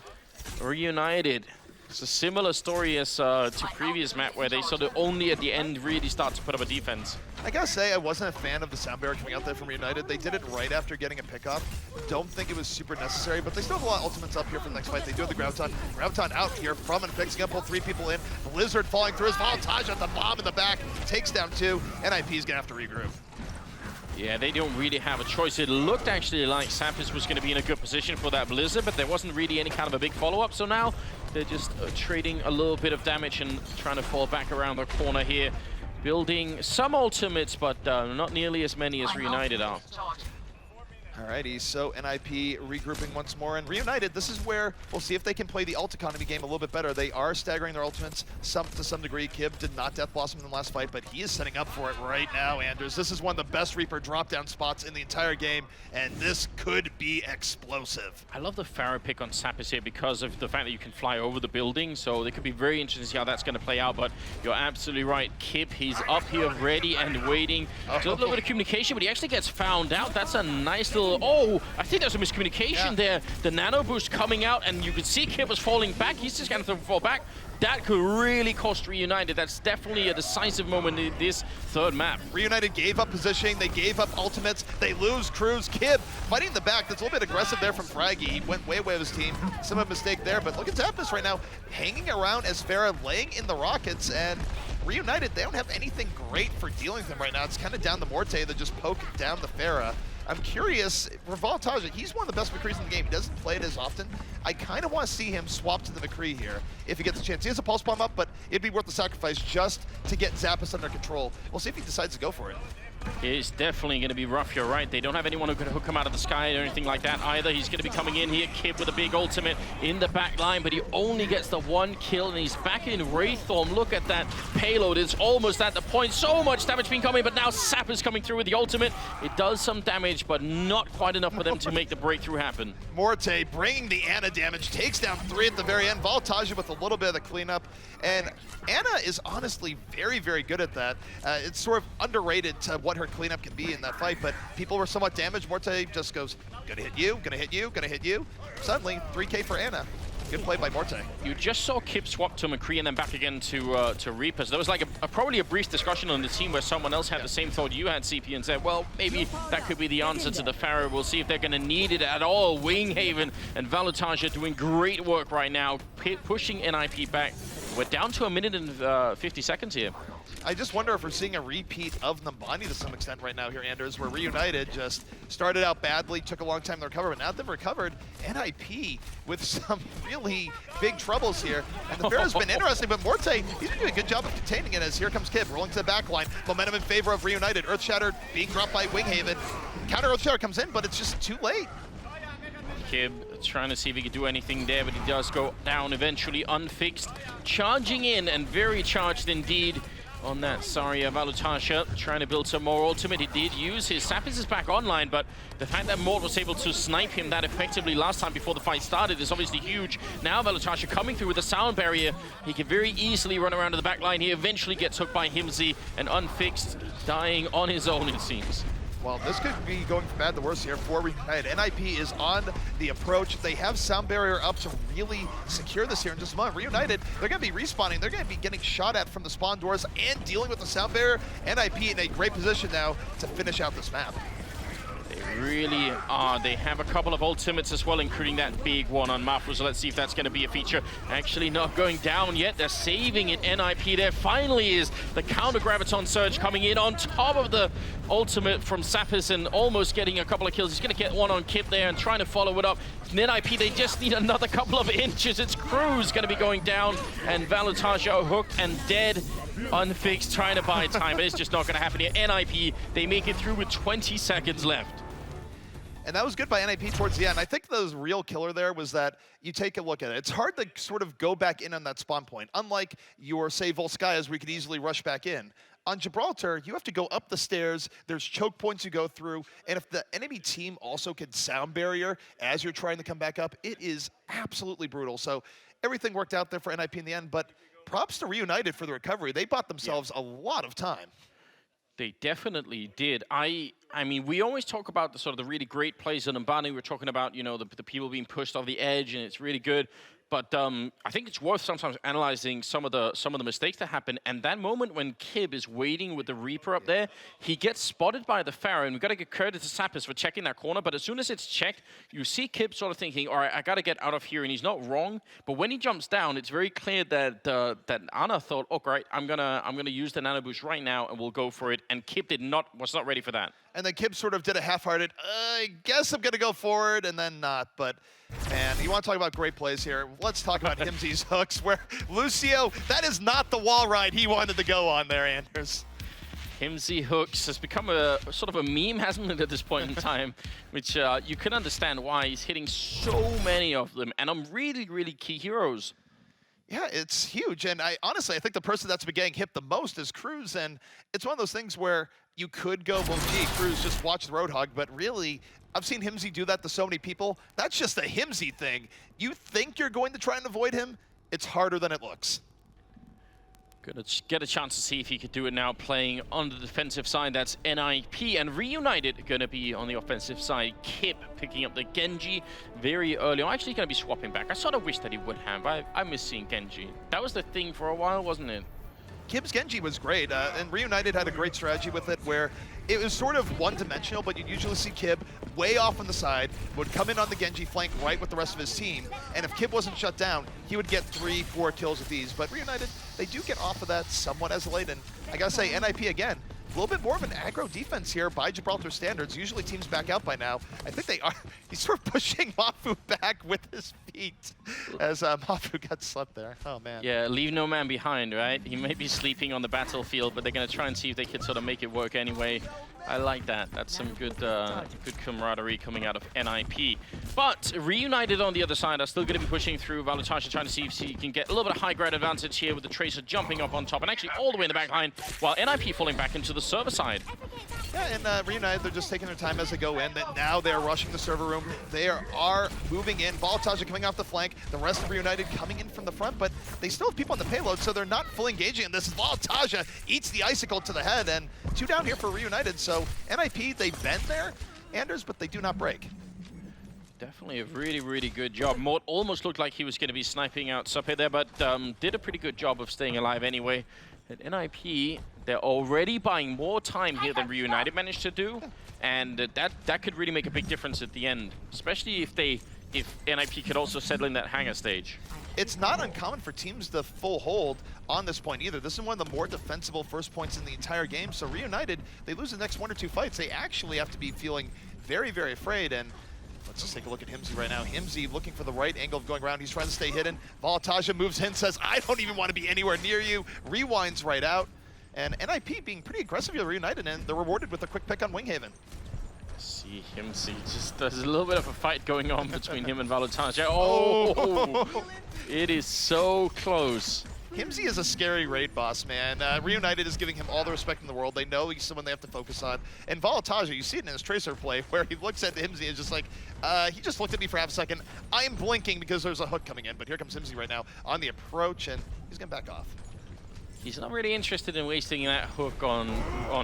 REUNITED. It's a similar story as to previous map where they sort of only at the end really start to put up a defense. I gotta say, I wasn't a fan of the sound barrier coming out there from REUNITED. They did it right after getting a pickup. Don't think it was super necessary, but they still have a lot of ultimates up here for the next fight. They do have the Graviton. Graviton out here from Unfixed. Gonna pull 3 people in. Blizzard falling through his Voltage at the bomb in the back. Takes down 2. NIP's gonna have to regroup. Yeah, they don't really have a choice. It looked actually like Sappis was going to be in a good position for that Blizzard, but there wasn't really any kind of a big follow-up. So now they're just trading a little bit of damage and trying to fall back around the corner here. Building some ultimates, but not nearly as many as REUNITED are. Alrighty, so NIP regrouping once more, and REUNITED, this is where we'll see if they can play the ult economy game a little bit better. They are staggering their ultimates to some degree. Kib did not Death Blossom in the last fight, but he is setting up for it right now, Anders. This is one of the best Reaper drop-down spots in the entire game, and this could be explosive. I love the Pharaoh pick on Sappis here because of the fact that you can fly over the building, so it could be very interesting to see how that's going to play out, but you're absolutely right. Kib, he's up here ready and waiting. Just a little bit of communication, but he actually gets found out. That's a nice little... Oh, I think there's a miscommunication there. The nano boost coming out, and you can see Kib was falling back. He's just going to fall back. That could really cost REUNITED. That's definitely a decisive moment in this third map. REUNITED gave up positioning. They gave up ultimates. They lose Cruz. Kib fighting in the back. That's a little bit aggressive there from Fraggy. He went way with his team. Some of a mistake there, but look at Zappis right now hanging around as Farah laying in the rockets, and REUNITED, they don't have anything great for dealing with them right now. It's kind of down the Morte that just poke down the Farah. I'm curious, for Voltage, he's one of the best McCrees in the game. He doesn't play it as often. I kind of want to see him swap to the McCree here if he gets a chance. He has a Pulse Bomb up, but it'd be worth the sacrifice just to get Zappis under control. We'll see if he decides to go for it. It's definitely going to be rough, you're right. They don't have anyone who can hook him out of the sky or anything like that either. He's going to be coming in here, Kib with a big ultimate in the back line, but he only gets the 1 kill, and he's back in Wraithorn. Look at that payload. It's almost at the point. So much damage being coming, but now Sap is coming through with the ultimate. It does some damage, but not quite enough for them to make the breakthrough happen. Morte bringing the Ana damage, takes down 3 at the very end. Voltage with a little bit of the cleanup, and Ana is honestly very, very good at that. It's sort of underrated to what her cleanup can be in that fight, but people were somewhat damaged. Morte just goes, gonna hit you, gonna hit you, gonna hit you. Suddenly, 3K for Ana. Good play by Morte. You just saw Kib swap to McCree and then back again to Reapers. There was like probably a brief discussion on the team where someone else had the same thought you had, CP, and said, well, maybe that could be the answer to the Pharaoh. We'll see if they're going to need it at all. Winghaven and Valutasia doing great work right now, pushing NIP back. We're down to 1 minute and 50 seconds here. I just wonder if we're seeing a repeat of Numbani to some extent right now here, Anders, where REUNITED just started out badly, took a long time to recover, but now they've recovered. NIP with some really big troubles here. And the Pharaoh's been interesting, but Morte, he's been doing a good job of containing it as here comes Kib, rolling to the back line. Momentum in favor of REUNITED. Earthshatter being dropped by Winghaven. Counter Earthshatter comes in, but it's just too late. Kib trying to see if he can do anything there, but he does go down eventually, unfixed. Charging in, and very charged indeed on that Saria. Valutasia trying to build some more ultimate. He did use his Sappis is back online, but the fact that Mort was able to snipe him that effectively last time before the fight started is obviously huge. Now Valutasia coming through with a sound barrier. He can very easily run around to the back line. He eventually gets hooked by Himzy and unfixed, dying on his own, it seems. Well, this could be going from bad to worse here for REUNITED. NIP is on the approach. They have sound barrier up to really secure this here in just a moment. REUNITED, they're going to be respawning. They're going to be getting shot at from the spawn doors and dealing with the sound barrier. NIP in a great position now to finish out this map. They really are. They have a couple of ultimates as well, including that big one on Mafu, so let's see if that's going to be a feature. Actually not going down yet. They're saving it. NIP there finally is the counter-graviton surge coming in on top of the ultimate from Sapis and almost getting a couple of kills. He's going to get one on Kip there and trying to follow it up. NIP, they just need another couple of inches. It's Cruz going to be going down, and Valutaja hooked and dead. Unfixed, trying to buy time, but it's just not going to happen here. NIP, they make it through with 20 seconds left. And that was good by NIP towards the end. I think the real killer there was that you take a look at it. It's hard to sort of go back in on that spawn point. Unlike your, say, Volskaya's, where you could easily rush back in. On Gibraltar, you have to go up the stairs. There's choke points you go through. And if the enemy team also could sound barrier as you're trying to come back up, it is absolutely brutal. So everything worked out there for NIP in the end, but props to REUNITED for the recovery. They bought themselves a lot of time. They definitely did. I mean, we always talk about the sort of the really great plays in Numbani. We're talking about, you know, the people being pushed off the edge, and it's really good. But I think it's worth sometimes analyzing some of the mistakes that happen. And that moment when Kib is waiting with the Reaper up there, he gets spotted by the Pharaoh. And we've got to give credit to Sapis for checking that corner. But as soon as it's checked, you see Kib sort of thinking, all right, I got to get out of here. And he's not wrong. But when he jumps down, it's very clear that that Ana thought, okay, right, I'm gonna use the nano boost right now, and we'll go for it. And Kib was not ready for that. And then Kib sort of did a half-hearted, I guess I'm going to go forward, and then not. But, man, you want to talk about great plays here. Let's talk about Himsy's hooks, where Lucio, that is not the wall ride he wanted to go on there, Anders. Himsy hooks has become a sort of a meme, hasn't it, at this point in time, which you can understand why he's hitting so many of them, and on really, really key heroes. Yeah, it's huge, and honestly, I think the person that's been getting hit the most is Cruz, and it's one of those things where you could go, well, gee, Cruz, just watch the Roadhog, but really, I've seen Himsy do that to so many people. That's just a Himsy thing. You think you're going to try and avoid him, it's harder than it looks. Gonna get a chance to see if he could do it now, playing on the defensive side. That's NIP, and REUNITED gonna be on the offensive side. Kip picking up the Genji very early. I'm actually gonna be swapping back. I sort of wish that he would have. I miss seeing Genji. That was the thing for a while, wasn't it? Kib's Genji was great, and REUNITED had a great strategy with it where it was sort of one-dimensional, but you'd usually see Kib way off on the side, would come in on the Genji flank right with the rest of his team, and if Kib wasn't shut down, he would get 3-4 kills with these. But REUNITED, they do get off of that somewhat as late, and I gotta say, NIP again, a little bit more of an aggro defense here by Gibraltar standards. Usually teams back out by now. I think they are. He's sort of pushing Mafu back with his feet as Mafu got slept there. Oh, man. Yeah, leave no man behind, right? He may be sleeping on the battlefield, but they're going to try and see if they can sort of make it work anyway. I like that. That's some good good camaraderie coming out of NIP. But REUNITED on the other side are still going to be pushing through. Valutaja trying to see if he can get a little bit of high ground advantage here with the Tracer jumping up on top and actually all the way in the back line, while NIP falling back into the server side. Yeah, and REUNITED, they're just taking their time as they go in. Now they're rushing the server room. They are moving in. Valutaja coming off the flank. The rest of REUNITED coming in from the front, but they still have people on the payload, so they're not fully engaging in this. Valutaja eats the icicle to the head, and 2 down here for REUNITED. So NIP, they've been there, Anders, but they do not break. Definitely a really, really good job. Mort almost looked like he was going to be sniping out Suppe there, but did a pretty good job of staying alive anyway. At NIP, they're already buying more time here than REUNITED managed to do, and that could really make a big difference at the end, especially if NIP could also settle in that hangar stage. It's not uncommon for teams to full hold on this point either. This is one of the more defensible first points in the entire game. So REUNITED, they lose the next 1 or 2 fights. They actually have to be feeling very, very afraid. And let's just take a look at Himsy right now. Himsy looking for the right angle of going around. He's trying to stay hidden. Valutaja moves in, says, I don't even want to be anywhere near you. Rewinds right out. And NIP being pretty aggressive with REUNITED, and they're rewarded with a quick pick on Winghaven. See Himsy, just there's a little bit of a fight going on between him and Valutaja. Oh, it is so close. Himsy is a scary raid boss, man. REUNITED is giving him all the respect in the world. They know he's someone they have to focus on. And Valutaja, you see it in his Tracer play, where he looks at Himsy and is just like, he just looked at me for half a second. I'm blinking because there's a hook coming in, but here comes Himsy right now on the approach, and he's gonna back off. He's not really interested in wasting that hook on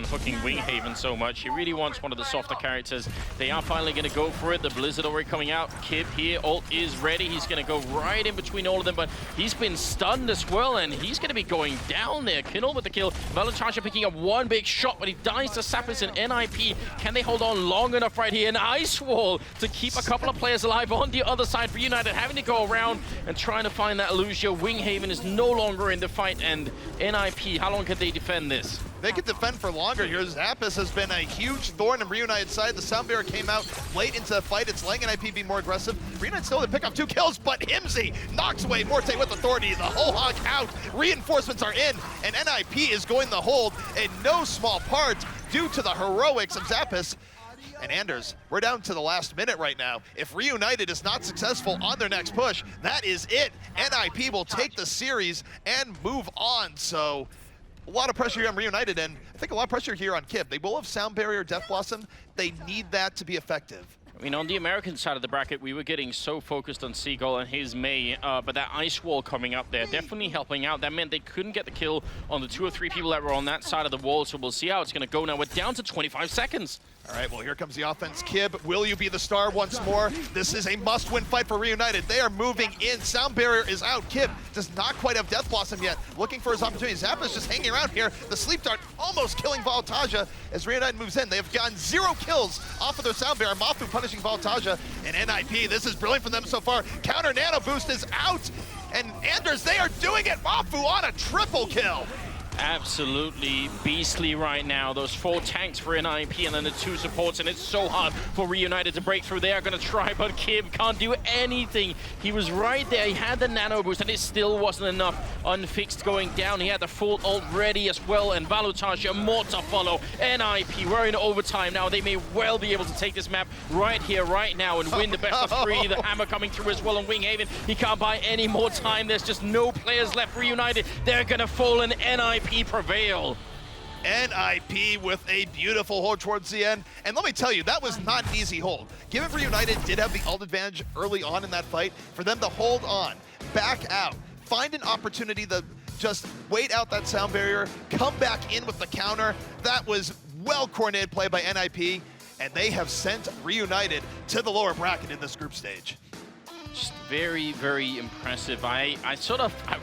hooking Winghaven so much. He really wants one of the softer characters. They are finally going to go for it. The Blizzard already coming out. Kib here, ult is ready. He's going to go right in between all of them, but he's been stunned as well, and he's going to be going down there. Kindle with the kill. Valentaja picking up one big shot, but he dies to Sappers and NIP. Can they hold on long enough right here? An ice wall to keep a couple of players alive on the other side. For United having to go around and trying to find that Lucio. Winghaven is no longer in the fight, and NIP, how long could they defend this? They could defend for longer here. Zappis has been a huge thorn in REUNITED's side. The Sound Barrier came out late into the fight. It's letting NIP be more aggressive. REUNITED still to pick up 2 kills, but Himsy knocks away Morte with authority. The whole hog out. Reinforcements are in, and NIP is going to hold in no small part due to the heroics of Zappis. And Anders, we're down to the last minute right now. If REUNITED is not successful on their next push, that is it. NIP will take the series and move on. So a lot of pressure here on REUNITED, and I think a lot of pressure here on Kib. They will have Sound Barrier, Death Blossom. They need that to be effective. I mean, on the American side of the bracket, we were getting so focused on Seagull and his Mei, but that ice wall coming up there definitely helping out. That meant they couldn't get the kill on the 2 or 3 people that were on that side of the wall, so we'll see how it's going to go now. We're down to 25 seconds. All right, well, here comes the offense. Kib, will you be the star once more? This is a must-win fight for REUNITED. They are moving in. Sound Barrier is out. Kib does not quite have Death Blossom yet. Looking for his opportunity. Zappa's just hanging around here. The Sleep Dart almost killing Valentaja as REUNITED moves in. They have gotten 0 kills off of their Sound Barrier. Mafu punishing Valentaja. And NIP, this is brilliant for them so far. Counter Nano Boost is out. And Anders, they are doing it. Mafu on a triple kill. Absolutely beastly right now. Those 4 tanks for NIP and then the 2 supports, and it's so hard for REUNITED to break through. They are going to try, but Kib can't do anything. He was right there. He had the nano boost, and it still wasn't enough. Unfixed going down. He had the full ult ready as well, and Valutaja more to follow. NIP, we're in overtime now. They may well be able to take this map right here, right now, and win the best of 3. The hammer coming through as well on Winghaven. He can't buy any more time. There's just no players left for REUNITED. They're going to fall, and NIP prevail. NIP with a beautiful hold towards the end. And let me tell you, that was not an easy hold. Given REUNITED did have the ult advantage early on in that fight, for them to hold on, back out, find an opportunity to just wait out that Sound Barrier, come back in with the counter, that was well-coordinated play by NIP, and they have sent REUNITED to the lower bracket in this group stage. Just very, very impressive. I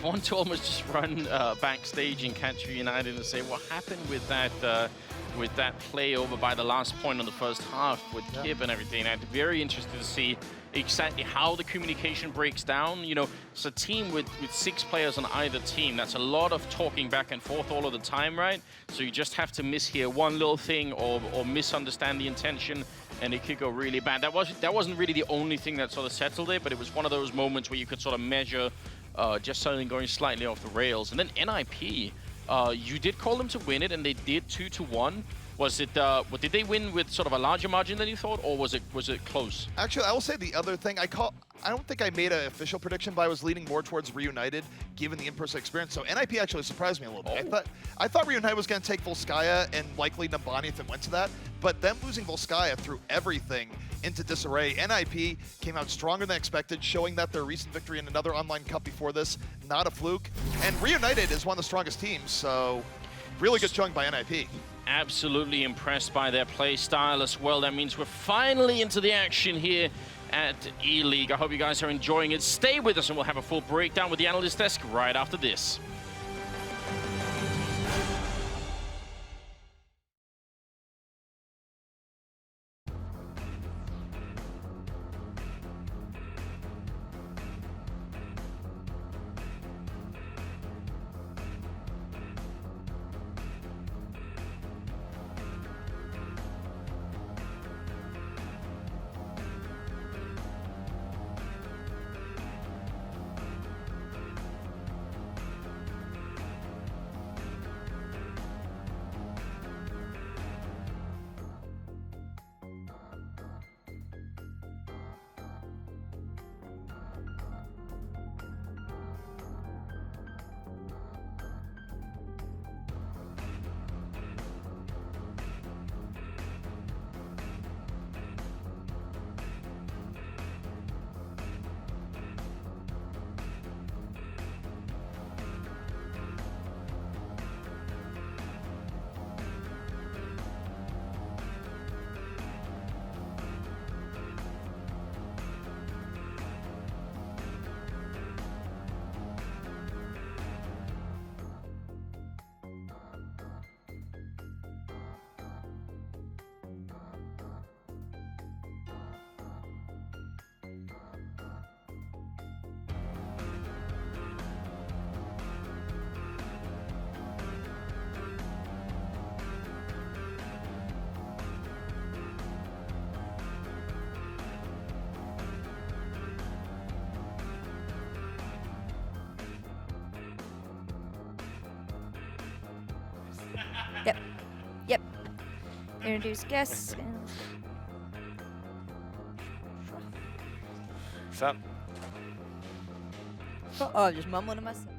want to almost just run backstage and catch REUNITED and say what happened with that play over by the last point on the first half with Kib and everything. I'm very interested to see exactly how the communication breaks down. You know, it's a team with 6 players on either team. That's a lot of talking back and forth all of the time, right? So you just have to mishear one little thing or misunderstand the intention, and it could go really bad. That wasn't really the only thing that sort of settled it, but it was one of those moments where you could sort of measure just something going slightly off the rails. And then NIP, you did call them to win it, and they did 2-1. Was it? Did they win with sort of a larger margin than you thought, or was it close? Actually, I will say the other thing. I don't think I made an official prediction, but I was leaning more towards REUNITED, given the in-person experience. So NIP actually surprised me a little bit. I thought REUNITED was going to take Volskaya and likely Numbani if it went to that. But them losing Volskaya threw everything into disarray. NIP came out stronger than expected, showing that their recent victory in another online cup before this, not a fluke. And REUNITED is one of the strongest teams, so really good showing by NIP. Absolutely impressed by their play style as well. That means we're finally into the action here at E-League. I hope you guys are enjoying it. Stay with us and we'll have a full breakdown with the Analyst Desk right after this. introduce guests. What's up? Oh, just mumbling to myself.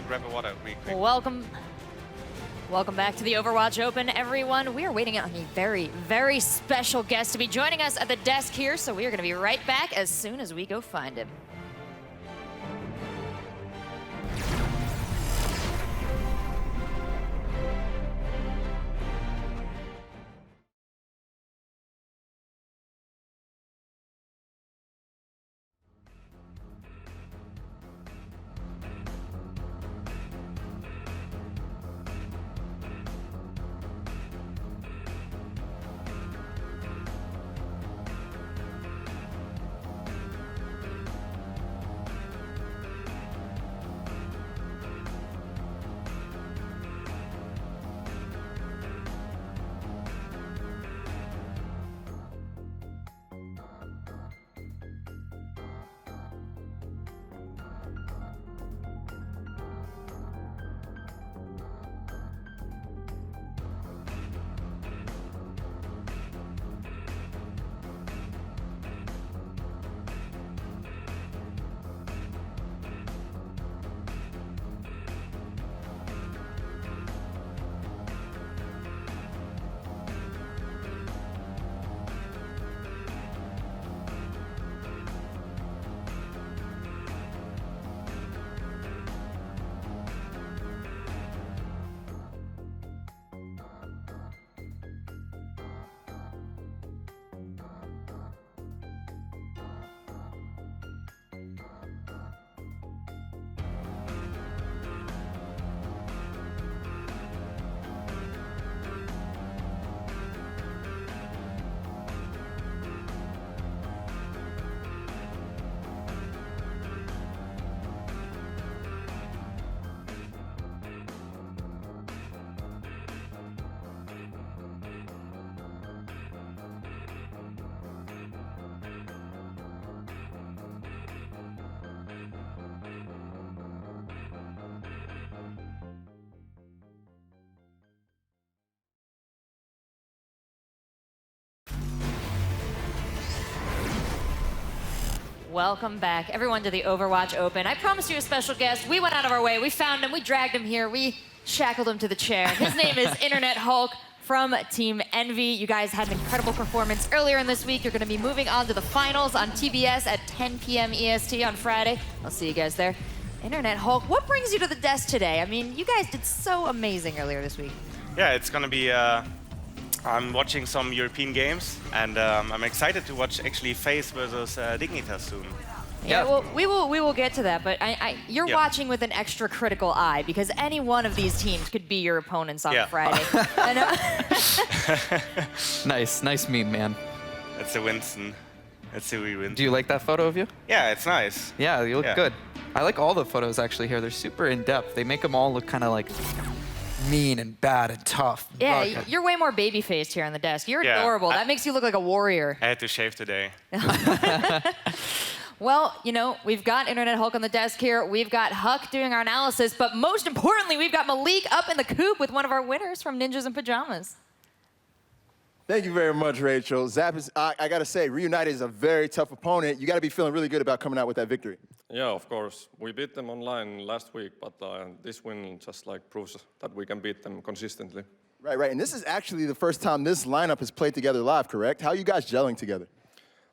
Grab a water real quick. Welcome back to the Overwatch Open, everyone. We are waiting on a very, very special guest to be joining us at the desk here, so we are going to be right back as soon as we go find him. Welcome back, everyone, to the Overwatch Open. I promised you a special guest. We went out of our way. We found him. We dragged him here. We shackled him to the chair. His name is Internet Hulk from Team Envy. You guys had an incredible performance earlier in this week. You're going to be moving on to the finals on TBS at 10 p.m. EST on Friday. I'll see you guys there. Internet Hulk, what brings you to the desk today? I mean, you guys did so amazing earlier this week. Yeah, it's gonna be. I'm watching some European games, and I'm excited to watch actually FaZe versus Dignitas soon. Yeah, well, we will get to that, but you're watching with an extra critical eye because any one of these teams could be your opponents on Friday. Nice meme, man. That's a Winston. That's a wee Winston. Do you like that photo of you? Yeah, it's nice. Yeah, you look good. I like all the photos actually here. They're super in-depth. They make them all look kind of like mean and bad and tough. Yeah, you're way more baby-faced here on the desk. You're adorable. That makes you look like a warrior. I had to shave today. Well, you know, we've got Internet Hulk on the desk here. We've got Huck doing our analysis, but most importantly, we've got Malik up in the coop with one of our winners from Ninjas in Pyjamas. Thank you very much, Rachel. Zap is, I got to say, REUNITED is a very tough opponent. You got to be feeling really good about coming out with that victory. Yeah, of course. We beat them online last week, but this win just like proves that we can beat them consistently. Right. And this is actually the first time this lineup has played together live, correct? How are you guys gelling together?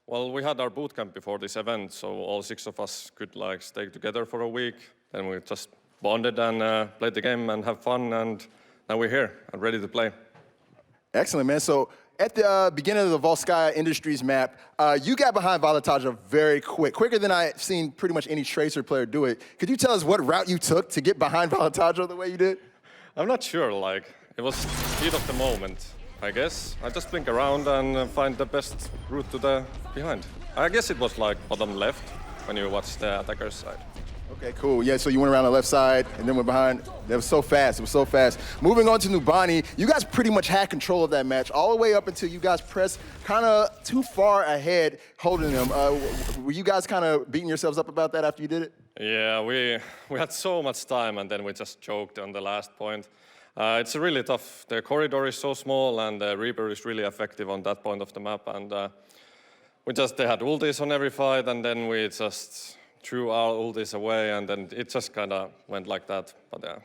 Well, we had our boot camp before this event, so all 6 of us could like stay together for a week. Then we just bonded and played the game and have fun, and now we're here and ready to play. Excellent, man. So at the beginning of the Volskaya Industries map, you got behind Volataja very quicker than I've seen pretty much any Tracer player do it. Could you tell us what route you took to get behind Volataja the way you did? I'm not sure, like, it was heat of the moment, I guess. I just blink around and find the best route to the behind. I guess it was like bottom left when you watch the attacker's side. Okay, cool. Yeah, so you went around the left side and then went behind. That was so fast. It was so fast. Moving on to Numbani, you guys pretty much had control of that match all the way up until you guys pressed kind of too far ahead holding them. Were you guys kind of beating yourselves up about that after you did it? Yeah, we had so much time and then we just choked on the last point. It's really tough. The corridor is so small and the Reaper is really effective on that point of the map. And they had ultis on every fight and then we just threw our ultis away and then it just kind of went like that. But yeah.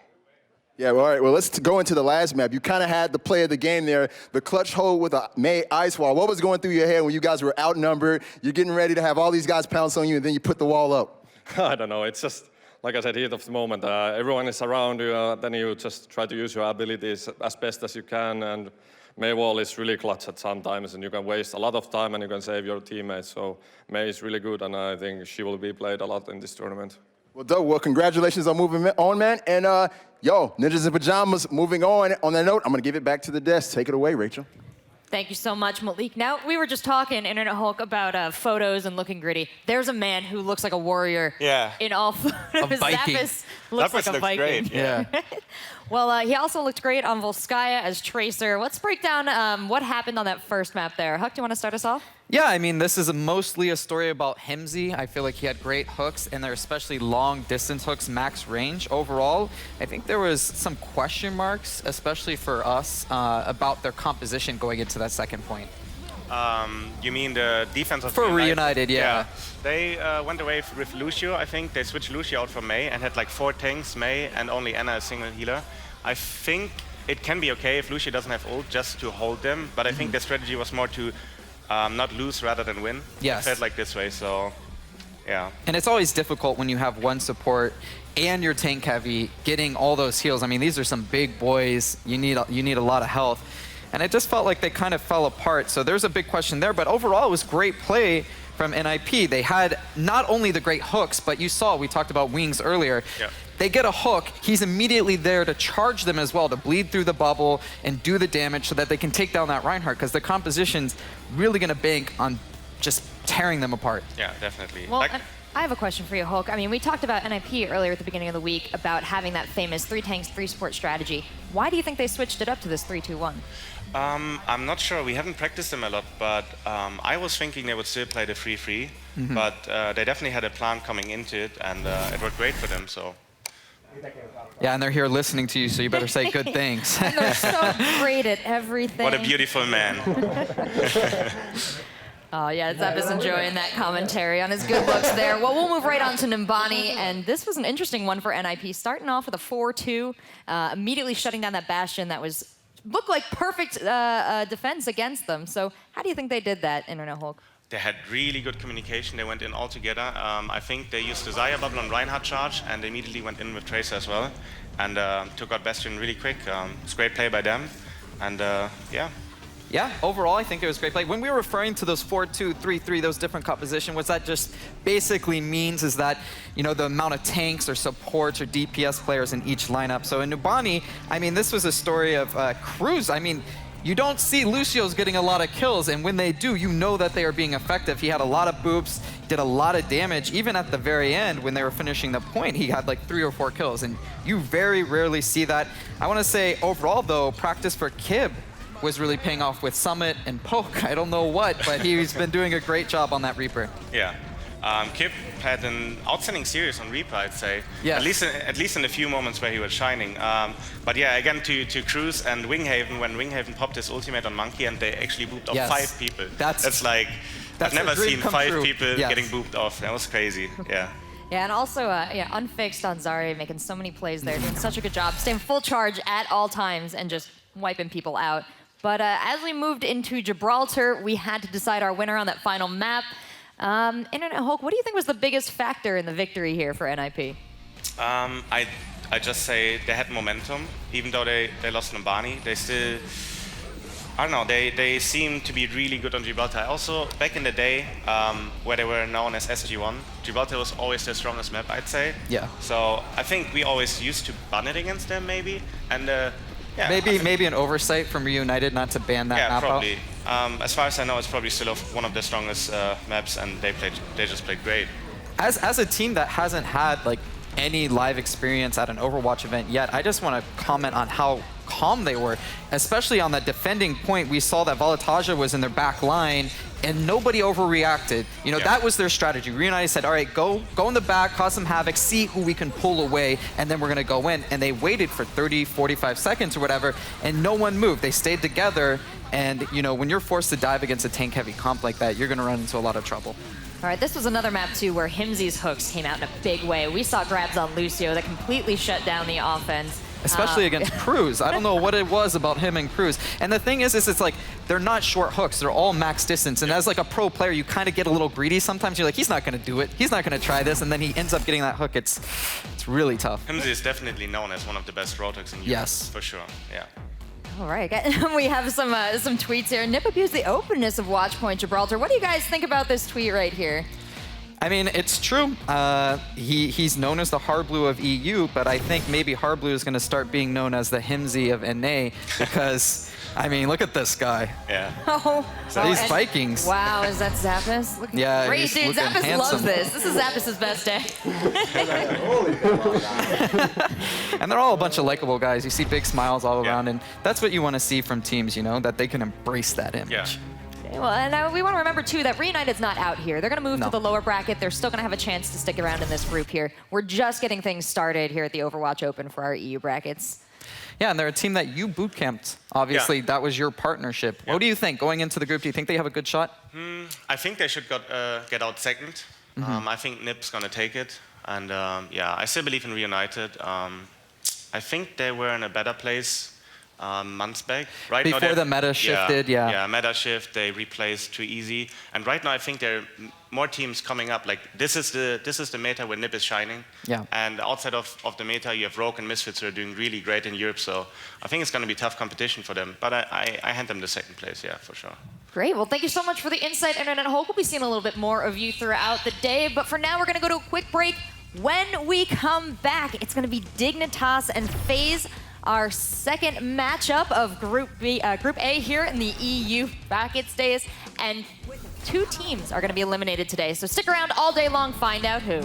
Yeah, well, all right. Well, let's go into the last map. You kind of had the play of the game there, the clutch hold with a May ice wall. What was going through your head when you guys were outnumbered? You're getting ready to have all these guys pounce on you, and then you put the wall up. I don't know. It's just, like I said, heat of the moment. Everyone is around you. Then you just try to use your abilities as best as you can. And May wall is really clutch at sometimes, and you can waste a lot of time, and you can save your teammates. So May is really good, and I think she will be played a lot in this tournament. Well, dope. Well, congratulations on moving on, man. And yo, Ninjas in Pyjamas, moving on. On that note, I'm going to give it back to the desk. Take it away, Rachel. Thank you so much, Malik. Now, we were just talking, Internet Hulk, about photos and looking gritty. There's a man who looks like a warrior in all photos. Zappis looks like a Viking. Great. Yeah. Well, he also looked great on Volskaya as Tracer. Let's break down what happened on that first map there. Huck, do you want to start us off? Yeah, I mean, this is mostly a story about Himzy. I feel like he had great hooks, and they're especially long distance hooks, max range. Overall, I think there was some question marks, especially for us, about their composition going into that second point. You mean the defense of For REUNITED, yeah. They went away with Lucio, I think. They switched Lucio out for May and had like 4 tanks, May, and only Anna a single healer. I think it can be okay if Lucio doesn't have ult just to hold them, but I think their strategy was more to not lose rather than win. Yes. It felt like this way, so yeah. And it's always difficult when you have one support and you're tank heavy, getting all those heals. I mean, these are some big boys. You need a lot of health. And it just felt like they kind of fell apart. So there's a big question there. But overall, it was great play from NIP. They had not only the great hooks, but you saw, we talked about wings earlier. Yeah. They get a hook, he's immediately there to charge them as well, to bleed through the bubble and do the damage so that they can take down that Reinhardt, because the composition's really going to bank on just tearing them apart. Yeah, definitely. Well, I have a question for you, Hulk. I mean, we talked about NIP earlier at the beginning of the week about having that famous 3 tanks, 3 support strategy. Why do you think they switched it up to this 3-2-1? I'm not sure. We haven't practiced them a lot, but I was thinking they would still play the 3-3, but they definitely had a plan coming into it, and it worked great for them, so. Yeah, and they're here listening to you, so you better say good things. And they're so great at everything. What a beautiful man. Oh, yeah, Zappis enjoying that commentary on his good looks there. Well, we'll move right on to Numbani, and this was an interesting one for NIP. Starting off with a 4-2, immediately shutting down that Bastion that looked like perfect defense against them. So how do you think they did that, Internet Hulk? They had really good communication. They went in all together. I think they used the Xayah bubble on Reinhardt charge, and they immediately went in with Tracer as well, and took out Bastion really quick. It's great play by them, and yeah. Yeah, overall, I think it was great play. When we were referring to those 4-2, 3-3, those different composition, what that just basically means is that, you know, the amount of tanks or supports or DPS players in each lineup. So in Numbani, I mean, this was a story of Cruz. I mean, you don't see Lucio's getting a lot of kills, and when they do, you know that they are being effective. He had a lot of boops, did a lot of damage. Even at the very end, when they were finishing the point, he had like 3 or 4 kills, and you very rarely see that. I want to say, overall, though, practice for Kib was really paying off with Summit and Poke. I don't know what, but he's been doing a great job on that Reaper. Yeah. Kib had an outstanding series on Reaper, I'd say. Yeah. At least in a few moments where he was shining. But yeah, again to Cruz and Winghaven, when Winghaven popped his ultimate on Monkey and they actually booped off 5 people. That's like, I've never seen 5 people getting booped off. That was crazy. Yeah. Yeah, and also, Unfixed on Zarya making so many plays there, doing such a good job, staying full charge at all times and just wiping people out. But as we moved into Gibraltar, we had to decide our winner on that final map. Internet Hulk, what do you think was the biggest factor in the victory here for NIP? I just say they had momentum. Even though they lost Numbani, they still, I don't know, they seem to be really good on Gibraltar. Also, back in the day, where they were known as SG1, Gibraltar was always their strongest map, I'd say. Yeah. So I think we always used to ban it against them, maybe. And yeah, maybe an oversight from REUNITED not to ban that map out. Yeah, probably. As far as I know, it's probably still one of the strongest maps, and they just played great. As a team that hasn't had like any live experience at an Overwatch event yet. I just want to comment on how calm they were, especially on that defending point. We saw that Volskaya was in their back line and nobody overreacted. You know, that was their strategy. REUNITED said, all right, go in the back, cause some havoc, see who we can pull away, and then we're gonna go in. And they waited for 30, 45 seconds or whatever, and no one moved. They stayed together, and you know, when you're forced to dive against a tank-heavy comp like that, you're gonna run into a lot of trouble. All right, this was another map too where Himsy's hooks came out in a big way. We saw grabs on Lucio that completely shut down the offense. Especially against Cruz. I don't know what it was about him and Cruz. And the thing is it's like, they're not short hooks. They're all max distance. And as like a pro player, you kind of get a little greedy. Sometimes you're like, he's not going to do it. He's not going to try this. And then he ends up getting that hook. It's really tough. Himsy is definitely known as one of the best road hooks in Europe. Yes. For sure, yeah. All right, we have some tweets here. Nip abused the openness of Watchpoint Gibraltar. What do you guys think about this tweet right here? I mean, it's true. He's known as the Hardblue of EU, but I think maybe Hardblue is going to start being known as the Himsy of NA because, I mean, look at this guy. Yeah. Oh, these Vikings. Wow, is that Zappos? Looking great, dude. Zappos handsome. loves this. This is Zappos' best day. And they're all a bunch of likable guys. You see big smiles all around, and that's what you want to see from teams, you know, that they can embrace that image. Yeah. Well, and we want to remember, too, that REUNITED's not out here. They're going to move to the lower bracket. They're still going to have a chance to stick around in this group here. We're just getting things started here at the Overwatch Open for our EU brackets. Yeah, and they're a team that you bootcamped. Obviously, that was your partnership. What do you think going into the group? Do you think they have a good shot? I think they should get out second. I think NIP's going to take it. And yeah, I still believe in REUNITED. I think they were in a better place months back. Right Before now the meta shifted, Yeah, meta shift, they replaced too easy. And right now I think there are more teams coming up. Like this is the meta where NIP is shining. Yeah. And outside of the meta, you have Rogue and Misfits who are doing really great in Europe. So I think it's going to be tough competition for them. But I hand them the second place, yeah, for sure. Great. Well, thank you so much for the insight, Internet. I hope we'll be seeing a little bit more of you throughout the day. But for now, we're going to go to a quick break. When we come back, it's going to be Dignitas and FaZe, our second matchup of Group A here in the EU bracket stage, and 2 teams are going to be eliminated today. So stick around all day long, find out who.